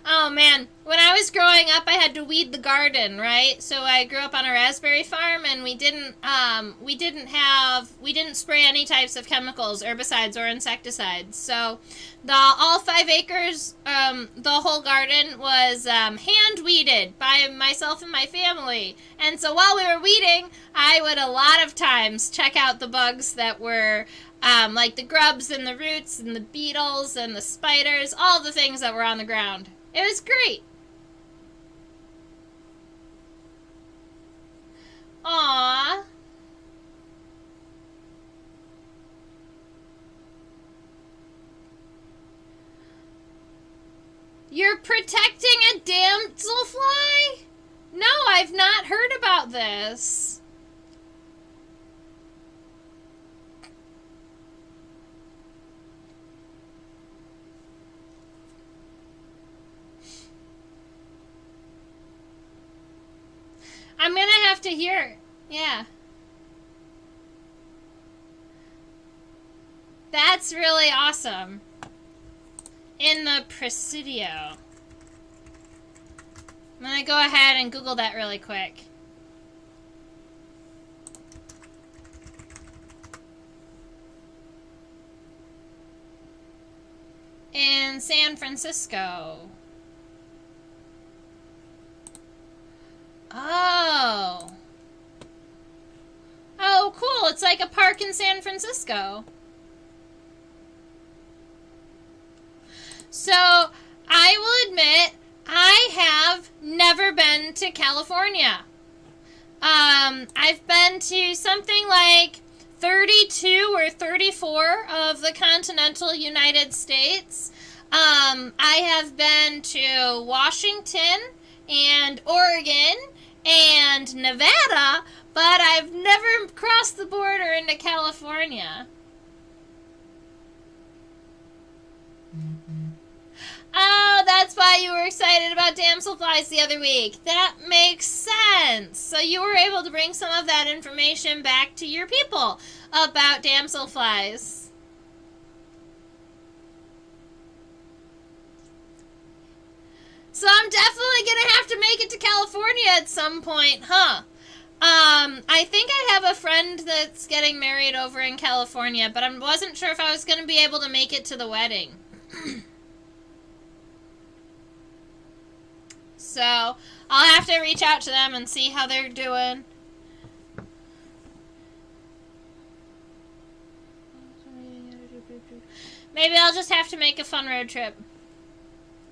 Oh man, when I was growing up, I had to weed the garden, right? So I grew up on a raspberry farm, and we didn't spray any types of chemicals, herbicides, or insecticides. So all 5 acres, the whole garden was hand weeded by myself and my family. And so while we were weeding, I would a lot of times check out the bugs that were like the grubs and the roots and the beetles and the spiders, all the things that were on the ground. It was great. Aww. You're protecting a damselfly? No, I've not heard about this. I'm gonna have to hear. Yeah. That's really awesome. In the Presidio. I'm gonna go ahead and Google that really quick. In San Francisco. Oh. Oh, cool. It's like a park in San Francisco. So, I will admit, I have never been to California. I've been to something like 32 or 34 of the continental United States. I have been to Washington and Oregon and Nevada, but I've never crossed the border into California. Oh, that's why you were excited about damselflies the other week. That makes sense. So you were able to bring some of that information back to your people about damselflies. So I'm definitely going to have to make it to California at some point, huh? I think I have a friend that's getting married over in California, but I wasn't sure if I was going to be able to make it to the wedding. So, I'll have to reach out to them and see how they're doing. Maybe I'll just have to make a fun road trip.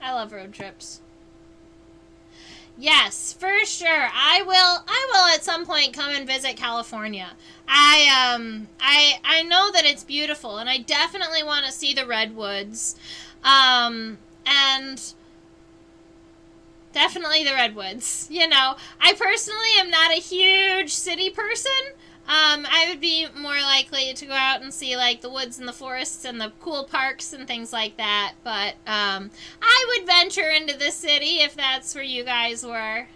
I love road trips. Yes, for sure. I will at some point come and visit California. I know that it's beautiful, and I definitely want to see the redwoods. And definitely the redwoods. You know, I personally am not a huge city person. I would be more likely to go out and see, like, the woods and the forests and the cool parks and things like that. But, I would venture into the city if that's where you guys were.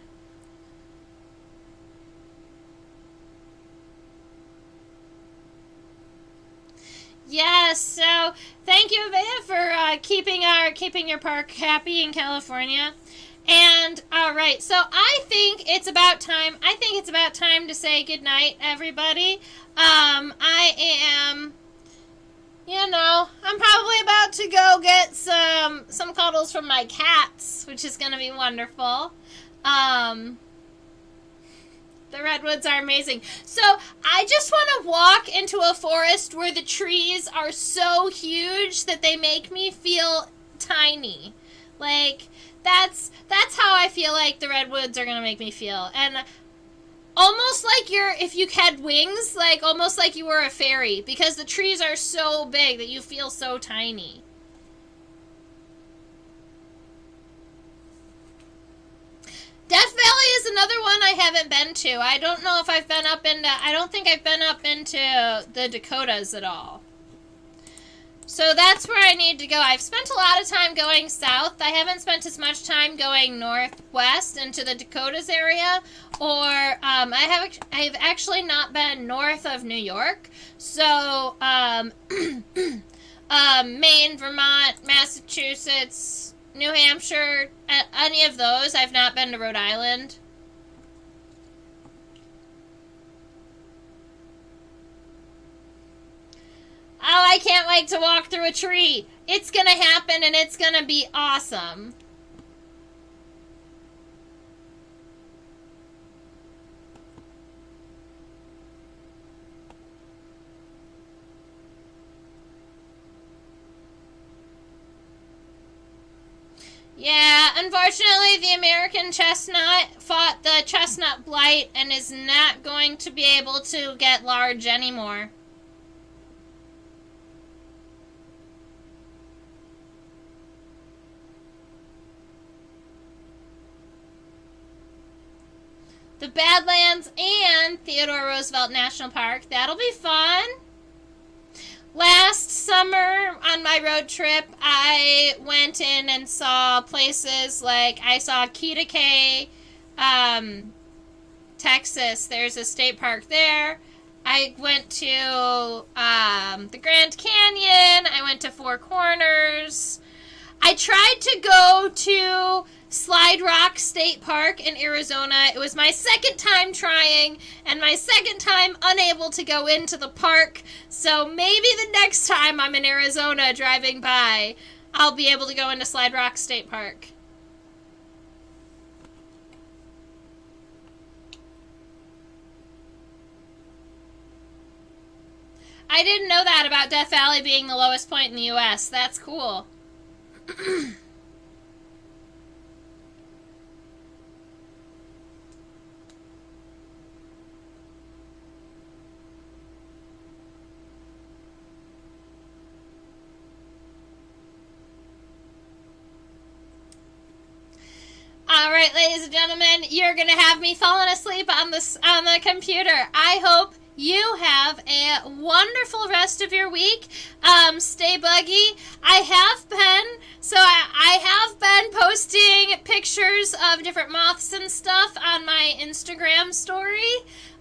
Yes, so thank you, Vea, for keeping your park happy in California. And all right, so I think it's about time. I think it's about time to say goodnight, everybody. I am, I'm probably about to go get some cuddles from my cats, which is going to be wonderful. The redwoods are amazing. So I just want to walk into a forest where the trees are so huge that they make me feel tiny. Like, that's how I feel like the redwoods are going to make me feel. And almost like if you had wings, like almost like you were a fairy, because the trees are so big that you feel so tiny. Death Valley is another one I haven't been to. I don't know if I don't think I've been up into the Dakotas at all. So that's where I need to go. I've spent a lot of time going south. I haven't spent as much time going northwest into the Dakotas area, or I've actually not been north of New York. So Maine, Vermont, Massachusetts, New Hampshire, any of those. I've not been to Rhode Island. Oh, I can't wait to walk through a tree. It's going to happen, and it's going to be awesome. Yeah, unfortunately, the American chestnut fought the chestnut blight and is not going to be able to get large anymore. The Badlands and Theodore Roosevelt National Park. That'll be fun. Last summer on my road trip, I went in and saw places like, I saw Ketakay, Texas. There's a state park there. I went to the Grand Canyon. I went to Four Corners. I tried to go to Slide Rock State Park in Arizona. It was my second time trying and my second time unable to go into the park. So maybe the next time I'm in Arizona driving by, I'll be able to go into Slide Rock State Park. I didn't know that about Death Valley being the lowest point in the U.S. That's cool. All right, ladies and gentlemen, you're going to have me falling asleep on the computer. I hope you have a wonderful rest of your week. Stay buggy. I have been posting pictures of different moths and stuff on my Instagram story.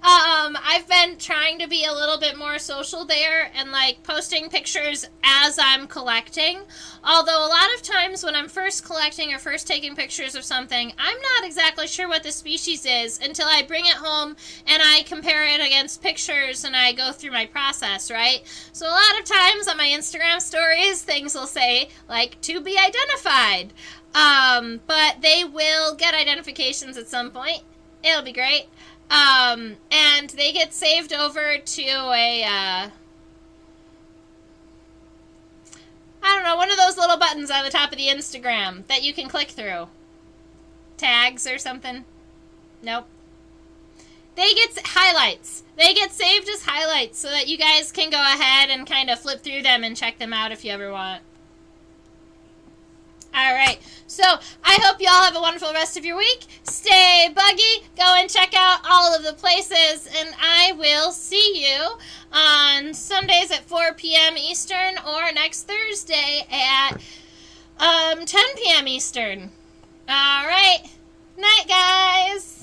I've been trying to be a little bit more social there and like posting pictures as I'm collecting. Although a lot of times when I'm first collecting or first taking pictures of something, I'm not exactly sure what the species is until I bring it home and I compare it against pictures and I go through my process, right? So a lot of times on my Instagram stories, things will say like to be identified. But they will get identifications at some point. It'll be great. And they get saved over to a, I don't know, one of those little buttons on the top of the Instagram that you can click through. Tags or something. Nope. They get highlights. They get saved as highlights so that you guys can go ahead and kind of flip through them and check them out if you ever want. Alright, so I hope you all have a wonderful rest of your week. Stay buggy, go and check out all of the places, and I will see you on Sundays at 4 p.m. Eastern or next Thursday at 10 p.m. Eastern. Alright, night guys!